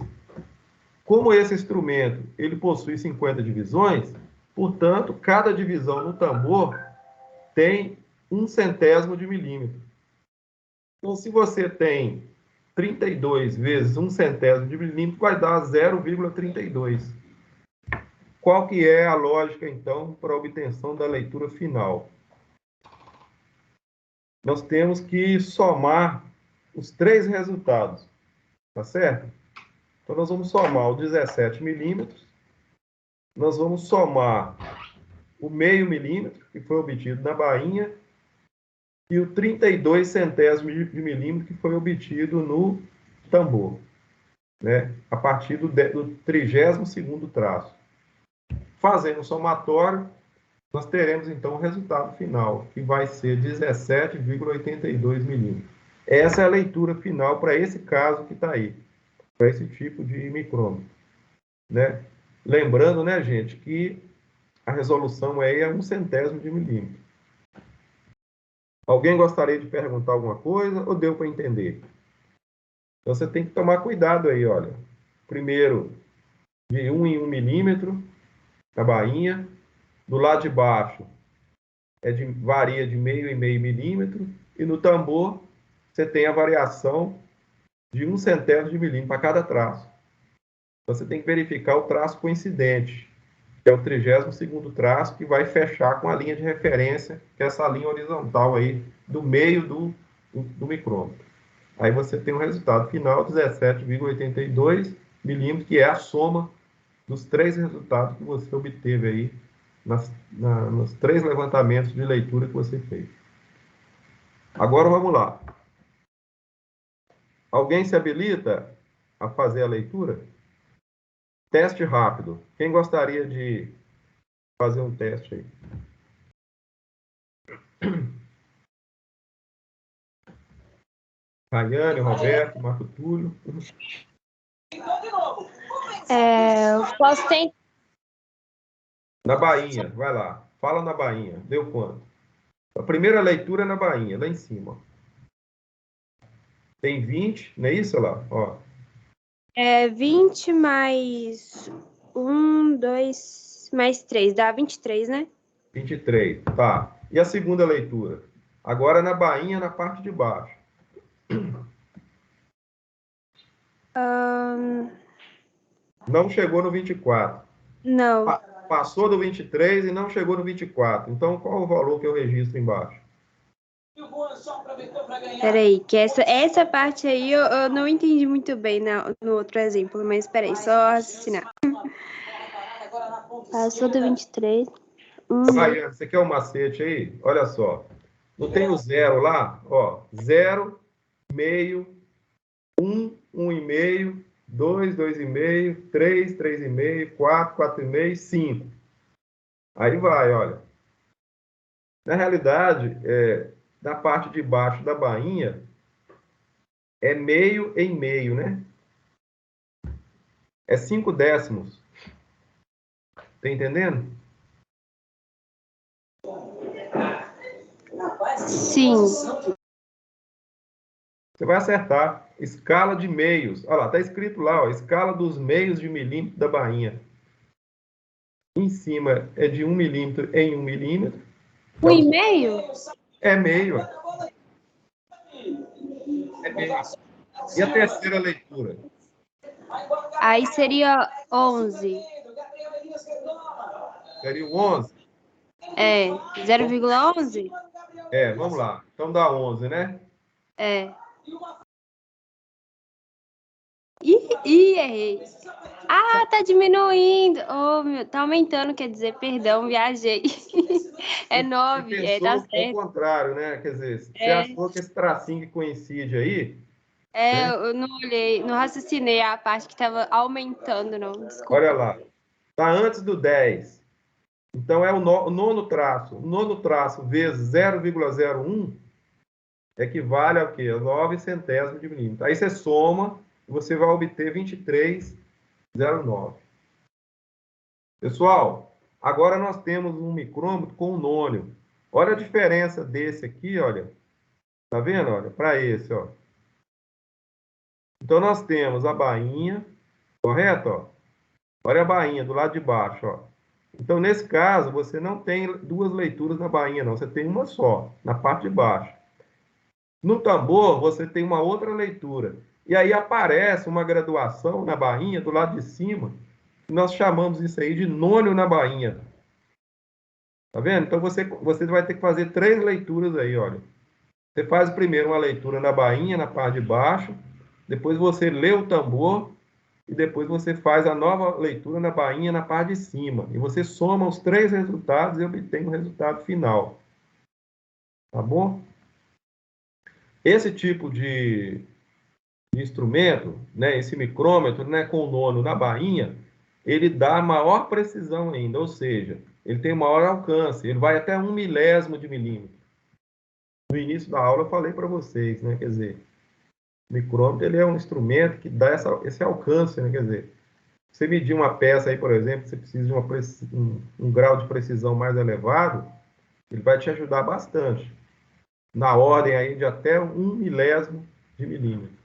Speaker 1: Como esse instrumento ele possui 50 divisões, portanto, cada divisão no tambor tem 1/100 de milímetro. Então, se você tem 32 vezes 1/100 de milímetro, vai dar 0,32. Qual que é a lógica, então, para a obtenção da leitura final? Nós temos que somar os três resultados, tá certo? Então, nós vamos somar o 17 milímetros, nós vamos somar o meio milímetro, que foi obtido na bainha, e o 32 centésimos de milímetro, que foi obtido no tambor, né? A partir do 32º traço. Fazendo o somatório, nós teremos, então, o resultado final, que vai ser 17,82 milímetros. Essa é a leitura final para esse caso que está aí, para esse tipo de micrômetro, né? Lembrando, né, gente, que a resolução aí é 1/100 de milímetro. Alguém gostaria de perguntar alguma coisa ou deu para entender? Então, você tem que tomar cuidado aí, olha. Primeiro, de 1 em 1 milímetro, a bainha. Do lado de baixo, varia de meio em meio milímetro. E no tambor, você tem a variação de 1/100 de milímetro para cada traço. Então, você tem que verificar o traço coincidente, que é o 32º traço, que vai fechar com a linha de referência, que é essa linha horizontal aí, do meio do micrômetro. Aí você tem o resultado final, 17,82 milímetros, que é a soma dos três resultados que você obteve aí nos três levantamentos de leitura que você fez. Agora vamos lá. Alguém se habilita a fazer a leitura? Teste rápido. Quem gostaria de fazer um teste aí? Rayane, Roberto, Marco Túlio.
Speaker 2: Eu posso tentar.
Speaker 1: Na bainha, vai lá. Fala na bainha. Deu quanto? A primeira leitura é na bainha, lá em cima. Tem 20, não é isso lá? Ó.
Speaker 2: 20 mais 1, 2, mais 3, dá 23, né?
Speaker 1: 23, tá. E a segunda leitura? Agora na bainha, na parte de baixo. Não chegou no 24.
Speaker 2: Não.
Speaker 1: Passou do 23 e não chegou no 24. Então, qual o valor que eu registro embaixo?
Speaker 2: Peraí, que essa parte aí eu não entendi muito bem no outro exemplo, mas peraí, só raciocinar. Passou do 23.
Speaker 1: Rayane, você quer um macete aí? Olha só. Não tem o zero lá? Ó, 0, meio, 1, 1,5, 2, 2,5, 3, 3,5, 4, 4,5, 5. Aí vai, olha. Na realidade, na parte de baixo da bainha, é meio em meio, né? É 5 décimos. Tá entendendo?
Speaker 2: Sim.
Speaker 1: Você vai acertar. Escala de meios. Olha lá, tá escrito lá, ó, escala dos meios de milímetro da bainha. Em cima é de 1 milímetro em 1 milímetro. Então,
Speaker 2: 1,5?
Speaker 1: é meio. É meio. E a terceira leitura?
Speaker 2: Aí seria 11.
Speaker 1: Seria o 11?
Speaker 2: 0,11?
Speaker 1: Vamos lá. Então dá 11, né?
Speaker 2: Errei. Tá diminuindo. Tá aumentando, quer dizer, perdão, viajei. É 9, tá
Speaker 1: Pensou ao
Speaker 2: certo.
Speaker 1: contrário, né? Quer dizer, você achou que esse tracinho que coincide aí, né?
Speaker 2: Eu não olhei, não raciocinei a parte que tava aumentando, não. Desculpa.
Speaker 1: Olha lá. Tá antes do 10. Então é o nono traço. O nono traço vezes 0,01 equivale ao quê? A 9/100 de milímetro. Aí você soma e você vai obter 23,09. Pessoal, agora nós temos um micrômetro com o nônio. Olha a diferença desse aqui, olha, Tá vendo? Olha, para esse, ó. Então, nós temos a bainha, correto? Ó? Olha a bainha do lado de baixo, ó. Então, nesse caso, você não tem duas leituras na bainha, não. Você tem uma só, na parte de baixo. No tambor, você tem uma outra leitura. E aí aparece uma graduação na bainha, do lado de cima. Nós chamamos isso aí de nônio na bainha. Tá vendo? Então, você vai ter que fazer 3 leituras aí, olha. Você faz primeiro uma leitura na bainha, na parte de baixo. Depois você lê o tambor. E depois você faz a nova leitura na bainha, na parte de cima. E você soma os 3 resultados e obtém o resultado final. Tá bom? Esse tipo de instrumento, né, esse micrômetro, né, com o nono na bainha, ele dá maior precisão ainda, ou seja, ele tem maior alcance, ele vai até 1 milésimo de milímetro. No início da aula eu falei para vocês, né, quer dizer, o micrômetro ele é um instrumento que dá esse alcance, né, quer dizer, você medir uma peça aí, por exemplo, você precisa de um grau de precisão mais elevado, ele vai te ajudar bastante, na ordem aí de até 1 milésimo de milímetro.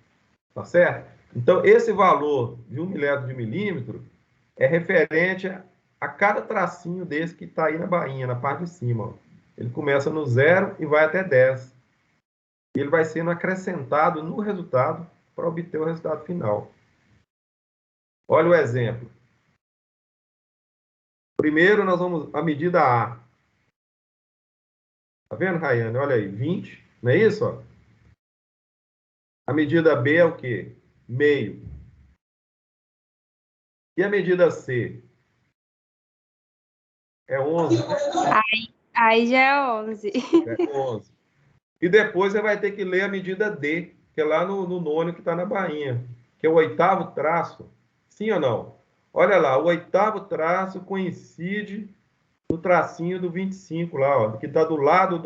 Speaker 1: Tá certo? Então, esse valor de 1 milésimo de milímetro é referente a cada tracinho desse que está aí na bainha, na parte de cima. Ó. Ele começa no 0 e vai até 10. E ele vai sendo acrescentado no resultado para obter o resultado final. Olha o exemplo. Primeiro, nós vamos a medida A. Tá vendo, Rayane? Olha aí, 20. Não é isso? Ó? A medida B é o quê? Meio. E a medida C? É 11.
Speaker 2: Aí já é 11.
Speaker 1: É 11. E depois você vai ter que ler a medida D, que é lá no nono que está na bainha, que é o 8º traço. Sim ou não? Olha lá, o 8º traço coincide no tracinho do 25 lá, ó, que está do lado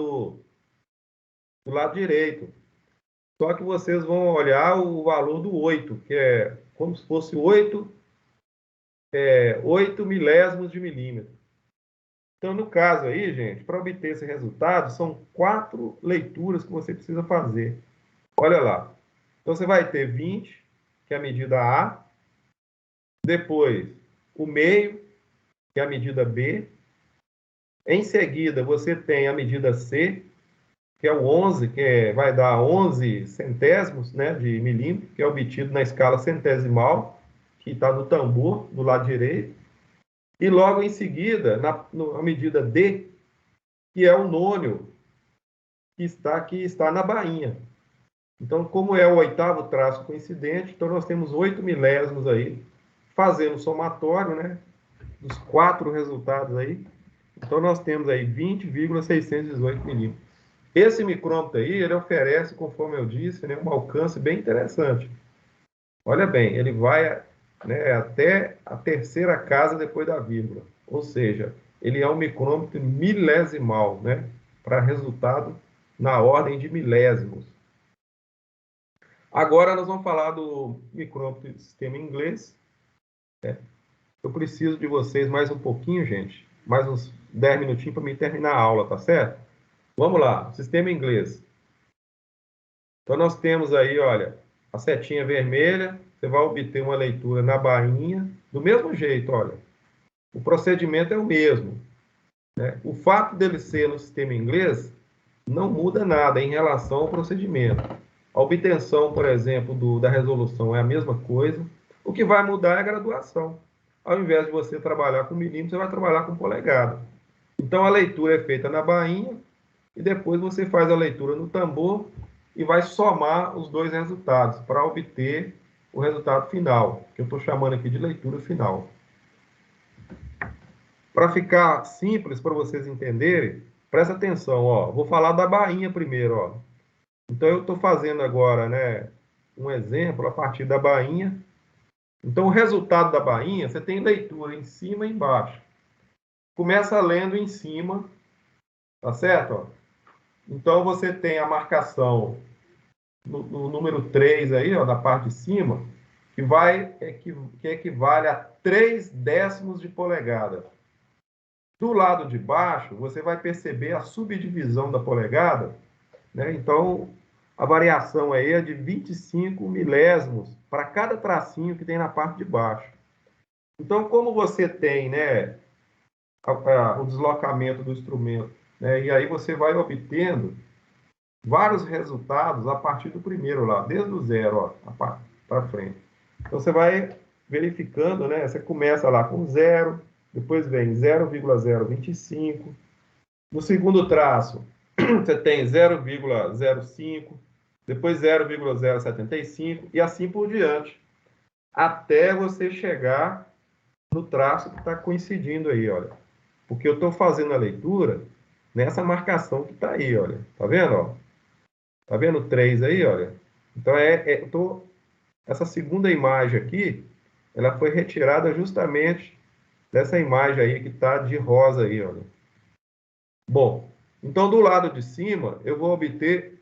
Speaker 1: direito. Só que vocês vão olhar o valor do 8, que é como se fosse 8 milésimos de milímetro. Então, no caso aí, gente, para obter esse resultado, são 4 leituras que você precisa fazer. Olha lá. Então, você vai ter 20, que é a medida A. Depois, o meio, que é a medida B. Em seguida, você tem a medida C, que é o 11, vai dar 11 centésimos, né, de milímetro, que é obtido na escala centesimal, que está no tambor, do lado direito. E logo em seguida, a medida D, que é o nônio, que está na bainha. Então, como é o 8º traço coincidente, então nós temos 8 milésimos aí, fazendo o somatório, né, dos 4 resultados aí. Então, nós temos aí 20,618 milímetros. Esse micrômetro aí, ele oferece, conforme eu disse, né, um alcance bem interessante. Olha bem, ele vai, né, até a 3ª casa depois da vírgula. Ou seja, ele é um micrômetro milesimal, né, para resultado na ordem de milésimos. Agora nós vamos falar do micrômetro de sistema inglês. Né? Eu preciso de vocês mais um pouquinho, gente. Mais uns 10 minutinhos para me terminar a aula, tá certo? Vamos lá, sistema inglês. Então nós temos aí, olha, a setinha vermelha. Você vai obter uma leitura na bainha. Do mesmo jeito, olha. O procedimento é o mesmo. Né? O fato dele ser no sistema inglês não muda nada em relação ao procedimento. A obtenção, por exemplo, da resolução é a mesma coisa. O que vai mudar é a graduação. Ao invés de você trabalhar com milímetro, você vai trabalhar com polegada. Então, a leitura é feita na bainha e depois você faz a leitura no tambor e vai somar os 2 resultados para obter o resultado final, que eu estou chamando aqui de leitura final. Para ficar simples, para vocês entenderem, presta atenção, ó. Vou falar da bainha primeiro, ó. Então, eu estou fazendo agora, né, um exemplo a partir da bainha. Então, o resultado da bainha, você tem leitura em cima e embaixo. Começa lendo em cima, tá certo? Ó? Então, você tem a marcação no número 3 aí, ó, na parte de cima, que equivale a 3 décimos de polegada. Do lado de baixo, você vai perceber a subdivisão da polegada, né? Então, a variação aí é de 25 milésimos para cada tracinho que tem na parte de baixo. Então, como você tem, né, o deslocamento do instrumento, né, e aí você vai obtendo vários resultados a partir do primeiro lá, desde o zero para frente. Então, você vai verificando, né, você começa lá com zero, depois vem 0,025. No segundo traço, você tem 0,05, depois 0,075 e assim por diante, até você chegar no traço que está coincidindo aí, olha. Porque eu estou fazendo a leitura nessa marcação que está aí, olha. Tá vendo, ó? Tá vendo o 3 aí, olha? Então, essa segunda imagem aqui, ela foi retirada justamente dessa imagem aí que está de rosa aí, olha. Bom, então do lado de cima, eu vou obter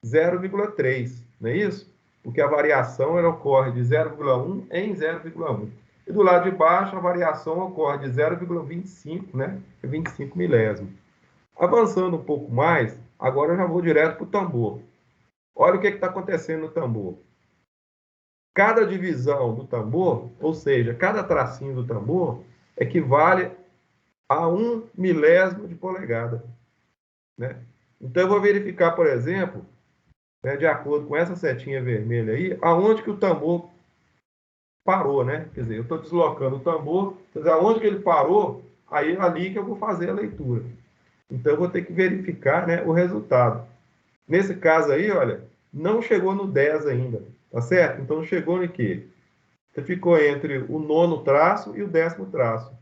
Speaker 1: 0,3, não é isso? Porque a variação ela ocorre de 0,1 em 0,1. E do lado de baixo, a variação ocorre de 0,25, né? 25 milésimos. Avançando um pouco mais, agora eu já vou direto para o tambor. Olha o que está acontecendo no tambor. Cada divisão do tambor, ou seja, cada tracinho do tambor, equivale a 1 milésimo de polegada, né? Então, eu vou verificar, por exemplo, né, de acordo com essa setinha vermelha aí, aonde que o tambor parou, né? Quer dizer, eu estou deslocando o tambor, quer dizer, aonde que ele parou, aí é ali que eu vou fazer a leitura. Então, eu vou ter que verificar, né, o resultado. Nesse caso aí, olha, não chegou no 10 ainda, tá certo? Então, chegou em quê? Você ficou entre o 9º traço e o 10º traço.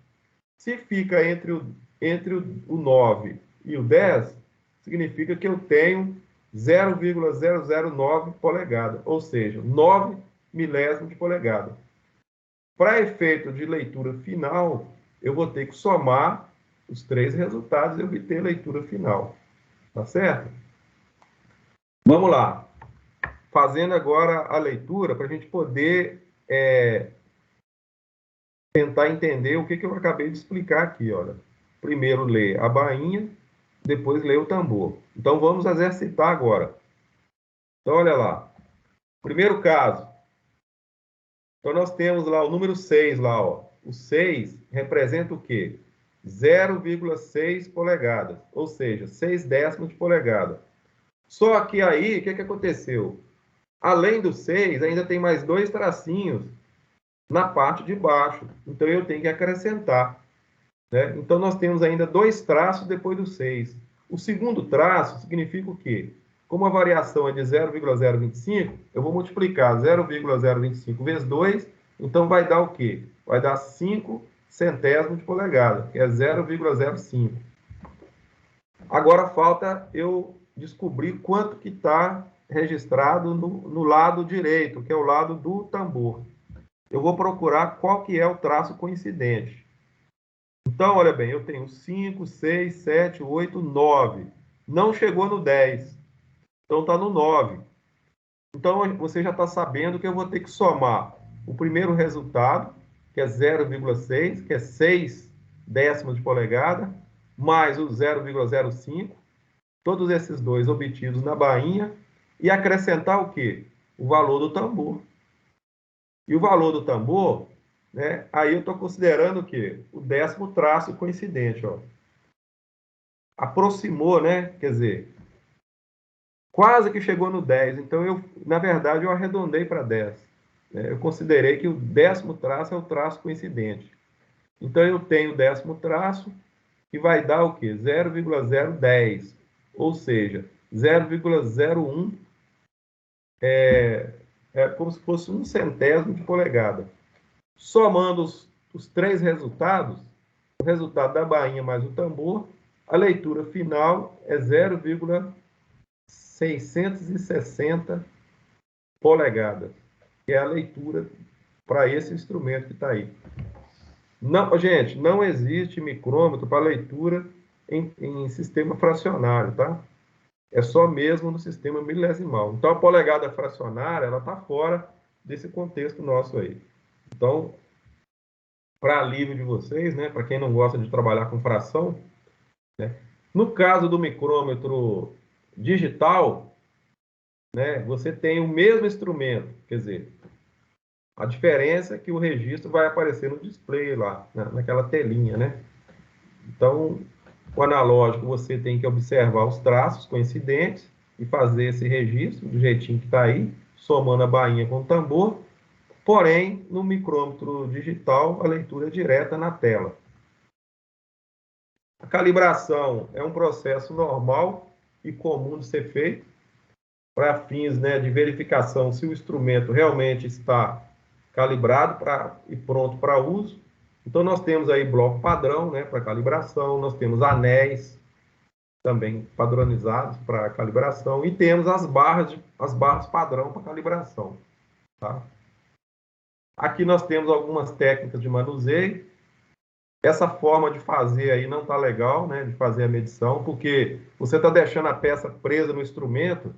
Speaker 1: Se fica entre o 9 e o 10, significa que eu tenho 0,009 polegada, ou seja, 9 milésimos de polegada. Para efeito de leitura final, eu vou ter que somar os 3 resultados e obter a leitura final. Tá certo? Vamos lá. Fazendo agora a leitura para a gente poder tentar entender o que eu acabei de explicar aqui. Olha. Primeiro ler a bainha, depois ler o tambor. Então, vamos exercitar agora. Então, olha lá. Primeiro caso. Então, nós temos lá o número 6, lá, ó. O 6 representa o quê? 0,6 polegadas, ou seja, 6 décimos de polegada. Só que aí, o que aconteceu? Além do 6, ainda tem mais 2 tracinhos na parte de baixo. Então, eu tenho que acrescentar, né? Então, nós temos ainda 2 traços depois do 6. O segundo traço significa o quê? Como a variação é de 0,025, eu vou multiplicar 0,025 vezes 2, então vai dar o quê? Vai dar 5 centésimos de polegada, que é 0,05. Agora falta eu descobrir quanto que está registrado no lado direito, que é o lado do tambor. Eu vou procurar qual que é o traço coincidente. Então, olha bem, eu tenho 5, 6, 7, 8, 9. Não chegou no 10. Então, está no 9. Então, você já está sabendo que eu vou ter que somar o primeiro resultado, que é 0,6, que é 6 décimos de polegada, mais o 0,05, todos esses dois obtidos na bainha, e acrescentar o quê? O valor do tambor. E o valor do tambor, né, aí eu estou considerando o quê? O 10º traço coincidente. Ó. Aproximou, né? Quer dizer, quase que chegou no 10. Então, na verdade, eu arredondei para 10. Né? Eu considerei que o 10º traço é o traço coincidente. Então, eu tenho o 10º traço, que vai dar o quê? 0,010. Ou seja, 0,01 é como se fosse 1 centésimo de polegada. Somando os 3 resultados, o resultado da bainha mais o tambor, a leitura final é 0,660 polegadas, que é a leitura para esse instrumento que está aí. Não, gente, não existe micrômetro para leitura em sistema fracionário, tá? É só mesmo no sistema milesimal. Então, a polegada fracionária, ela está fora desse contexto nosso aí. Então, para alívio de vocês, né, para quem não gosta de trabalhar com fração, né, no caso do micrômetro digital, né, você tem o mesmo instrumento, quer dizer, a diferença é que o registro vai aparecer no display lá, naquela telinha, né? Então, o analógico você tem que observar os traços coincidentes e fazer esse registro do jeitinho que está aí, somando a bainha com o tambor. Porém, no micrômetro digital, a leitura é direta na tela. A calibração é um processo normal e comum de ser feito para fins, né, de verificação se o instrumento realmente está calibrado e pronto para uso. Então, nós temos aí bloco padrão, né, para calibração, nós temos anéis também padronizados para calibração e temos as barras padrão para calibração. Tá? Aqui nós temos algumas técnicas de manuseio. Essa forma de fazer aí não está legal, né, de fazer a medição, porque você está deixando a peça presa no instrumento,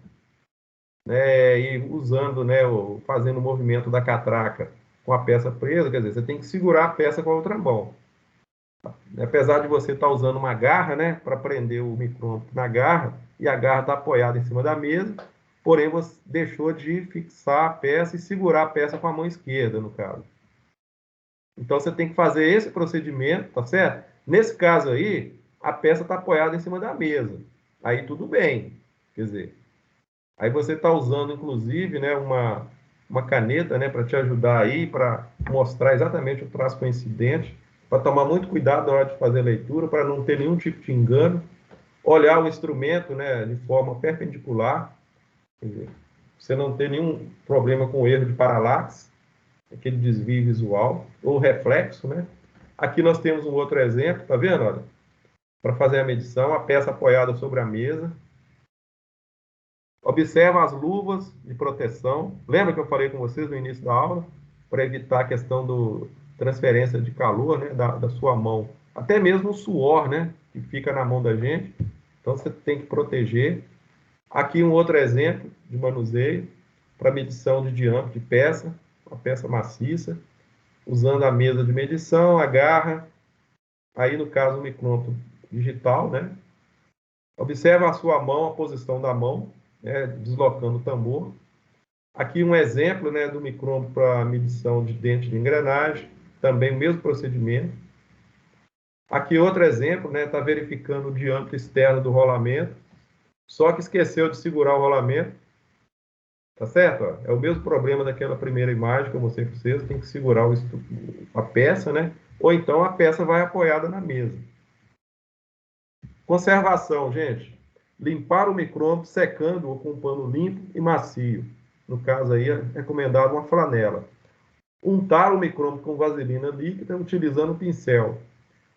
Speaker 1: né, e usando, né, fazendo o movimento da catraca com a peça presa, quer dizer, você tem que segurar a peça com a outra mão. Apesar de você estar usando uma garra, né, para prender o micrômetro na garra, e a garra está apoiada em cima da mesa, porém você deixou de fixar a peça e segurar a peça com a mão esquerda, no caso. Então você tem que fazer esse procedimento, tá certo? Nesse caso aí, a peça está apoiada em cima da mesa. Aí tudo bem, quer dizer, aí você está usando, inclusive, né, uma caneta, né, para te ajudar aí, para mostrar exatamente o traço coincidente, para tomar muito cuidado na hora de fazer a leitura, para não ter nenhum tipo de engano. Olhar o instrumento, né, de forma perpendicular, quer dizer, você não ter nenhum problema com erro de paralaxe, aquele desvio visual, ou reflexo, né? Aqui nós temos um outro exemplo, tá vendo? Olha, para fazer a medição, a peça apoiada sobre a mesa. Observa as luvas de proteção. Lembra que eu falei com vocês no início da aula? Para evitar a questão do transferência de calor, né, da sua mão. Até mesmo o suor, né, que fica na mão da gente. Então, você tem que proteger. Aqui um outro exemplo de manuseio para medição de diâmetro de peça, uma peça maciça, usando a mesa de medição, a garra, aí no caso o micrômetro digital, né? Observa a sua mão, a posição da mão, né, deslocando o tambor. Aqui um exemplo, né, do micrômetro para medição de dente de engrenagem, também o mesmo procedimento. Aqui outro exemplo, né, está verificando o diâmetro externo do rolamento, só que esqueceu de segurar o rolamento, tá certo? Ó, é o mesmo problema daquela primeira imagem que eu mostrei para vocês, tem que segurar a peça, né? Ou então a peça vai apoiada na mesa. Conservação, gente. Limpar o micrômetro secando-o com um pano limpo e macio. No caso aí, é recomendado uma flanela. Untar o micrômetro com vaselina líquida utilizando o pincel.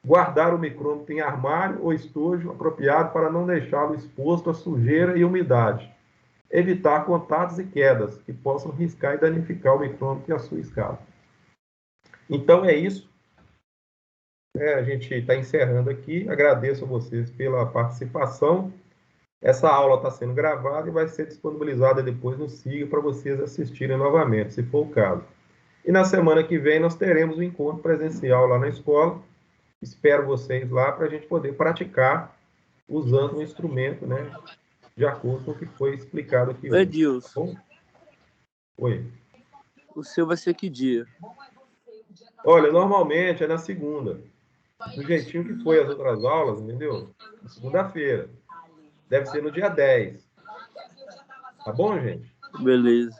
Speaker 1: Guardar o micrômetro em armário ou estojo apropriado para não deixá-lo exposto à sujeira e umidade. Evitar contatos e quedas que possam riscar e danificar o micrômetro e a sua escala. Então é isso. A gente está encerrando aqui. Agradeço a vocês pela participação. Essa aula está sendo gravada e vai ser disponibilizada depois no SIGA para vocês assistirem novamente, se for o caso. E na semana que vem nós teremos um encontro presencial lá na escola. Espero vocês lá para a gente poder praticar usando o instrumento, né, de acordo com o que foi explicado aqui hoje.
Speaker 4: Edilson,
Speaker 1: Tá? Oi.
Speaker 4: o seu vai ser que dia?
Speaker 1: Olha, normalmente é na segunda. Do jeitinho que foi as outras aulas, entendeu? Segunda-feira. Deve ser no dia 10. Tá bom, gente?
Speaker 4: Beleza.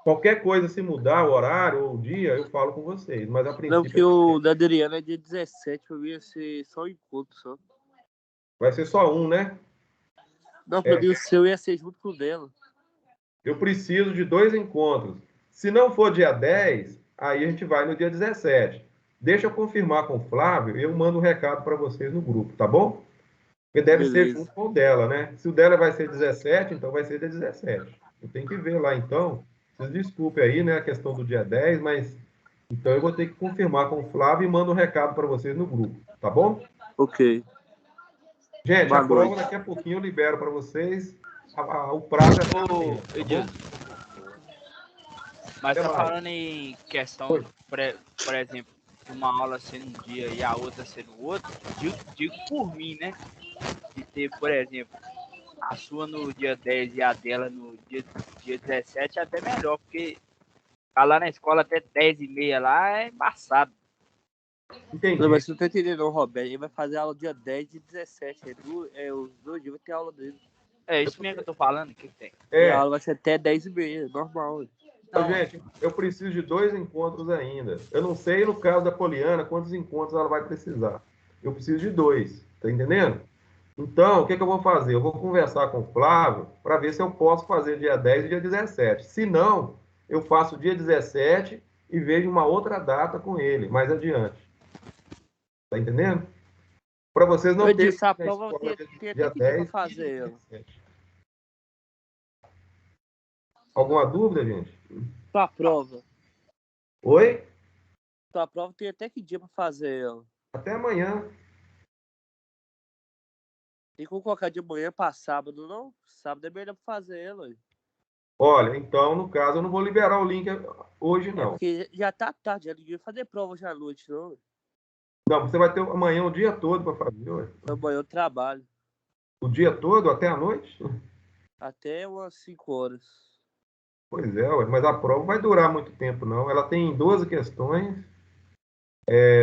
Speaker 1: Qualquer coisa, se mudar o horário ou o dia, eu falo com vocês. Mas a
Speaker 4: Não,
Speaker 1: princípio
Speaker 4: porque o da Adriana é dia 17, pra mim ia ser só um encontro, só.
Speaker 1: vai ser só um, né?
Speaker 4: Não, pra mim o seu ia ser junto com o dela.
Speaker 1: Eu preciso de 2 encontros. Se não for dia 10, aí a gente vai no dia 17. Deixa eu confirmar com o Flávio e eu mando um recado para vocês no grupo, tá bom? Porque deve ser junto com o dela, né? Se o dela vai ser 17, então vai ser dia 17. Eu tenho que ver lá, então. Vocês desculpem aí, né, a questão do dia 10, mas então eu vou ter que confirmar com o Flávio e mando um recado para vocês no grupo, tá bom?
Speaker 4: Ok.
Speaker 1: Gente,
Speaker 4: Boa
Speaker 1: a prova
Speaker 4: noite.
Speaker 1: daqui a pouquinho eu libero para vocês. O prazo é até
Speaker 3: Ô,
Speaker 1: amanhã, tá bom?
Speaker 3: Edilson, mas
Speaker 1: Até
Speaker 3: tá
Speaker 1: mais.
Speaker 3: falando em questão,
Speaker 1: Oi.
Speaker 3: por exemplo, de uma aula sendo um dia e a outra sendo outro, digo por mim, né? De ter, por exemplo, a sua no dia 10 e a dela no dia 17 é até melhor, porque ficar lá na escola até 10h30 lá é embaçado.
Speaker 1: Entendi.
Speaker 4: Não, mas você não tá entendendo, não, Roberto. Ele vai fazer aula dia 10 e 17. Os 2 dias vai ter aula dele.
Speaker 3: É isso mesmo que eu tô falando, o que tem?
Speaker 4: E a aula vai ser até 10h30, normal.
Speaker 1: Então, gente, eu preciso de 2 encontros ainda. Eu não sei, no caso da Poliana, quantos encontros ela vai precisar. Eu preciso de 2, tá entendendo? Então, o que eu vou fazer? Eu vou conversar com o Flávio para ver se eu posso fazer dia 10 e dia 17. Se não, eu faço dia 17 e vejo uma outra data com ele, mais adiante. Tá entendendo? Para vocês não
Speaker 4: Eu
Speaker 1: terem
Speaker 4: disse, a
Speaker 1: na
Speaker 4: prova
Speaker 1: escola
Speaker 4: tem
Speaker 1: dia
Speaker 4: até que dia pra
Speaker 1: 10 e
Speaker 4: fazer
Speaker 1: dia
Speaker 4: ela.
Speaker 1: 17. Alguma dúvida, gente?
Speaker 4: Tua prova.
Speaker 1: Oi?
Speaker 4: Tua prova tem até que dia pra fazer ela.
Speaker 1: Até amanhã.
Speaker 4: Tem como colocar de manhã pra sábado, não? Sábado é melhor pra fazer ela.
Speaker 1: Olha, então, no caso, eu não vou liberar o link hoje,
Speaker 4: É
Speaker 1: não.
Speaker 4: porque já tá tarde, já ninguém vai fazer prova hoje à noite, não.
Speaker 1: Não, você vai ter amanhã o dia todo para fazer, ué.
Speaker 4: Amanhã eu trabalho.
Speaker 1: O dia todo, até a noite?
Speaker 4: Até umas 5 horas.
Speaker 1: Pois é, ué, mas a prova vai durar muito tempo, não. Ela tem 12 questões,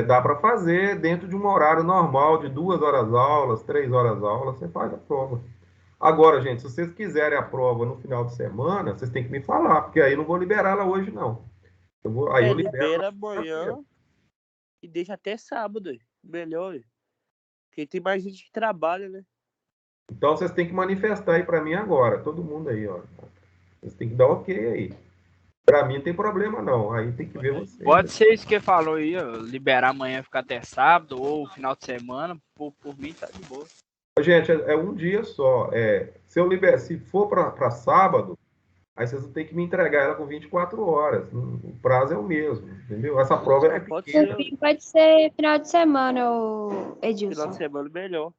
Speaker 1: dá para fazer dentro de um horário normal, de 2 horas aulas, 3 horas aulas, você faz a prova. Agora, gente, se vocês quiserem a prova no final de semana, vocês têm que me falar, porque aí eu não vou liberar ela hoje, não. Aí eu libero
Speaker 4: Libera
Speaker 1: na sexta-feira.
Speaker 4: amanhã e deixa até sábado. Melhor. Porque tem mais gente que trabalha, né?
Speaker 1: Então, vocês têm que manifestar aí para mim agora, todo mundo aí, ó. Vocês têm que dar ok aí. Para mim não tem problema, não. Aí tem que ver vocês.
Speaker 3: Pode ser isso que falou aí, ó, liberar amanhã, ficar até sábado ou final de semana. Por mim tá de boa.
Speaker 1: Gente, é um dia só. Se for para sábado, aí vocês vão ter que me entregar ela com 24 horas. O prazo é o mesmo, entendeu? Essa prova é
Speaker 4: Pode
Speaker 1: pequena.
Speaker 4: ser.
Speaker 2: Pode ser final de semana, o
Speaker 4: Final
Speaker 2: Edilson.
Speaker 4: de semana melhor.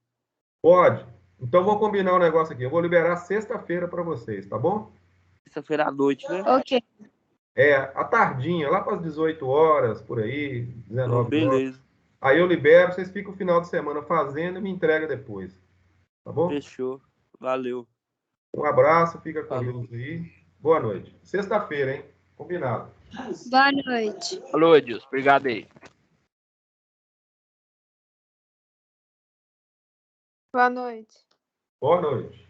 Speaker 1: Pode. Então vamos combinar um negócio aqui. Eu vou liberar sexta-feira para vocês, tá bom?
Speaker 4: Sexta-feira à noite, né?
Speaker 2: Ok.
Speaker 1: À tardinha, lá para as 18 horas, por aí, 19 horas.
Speaker 4: Beleza.
Speaker 1: Aí eu libero, vocês ficam o final de semana fazendo e me entrega depois. Tá bom?
Speaker 4: Fechou. Valeu.
Speaker 1: Um abraço, fica com
Speaker 4: Falou.
Speaker 1: Deus aí. Boa noite. Sexta-feira, hein? Combinado.
Speaker 2: Boa noite.
Speaker 3: Falou, Edilson. Obrigado aí.
Speaker 2: Boa noite.
Speaker 1: Boa noite.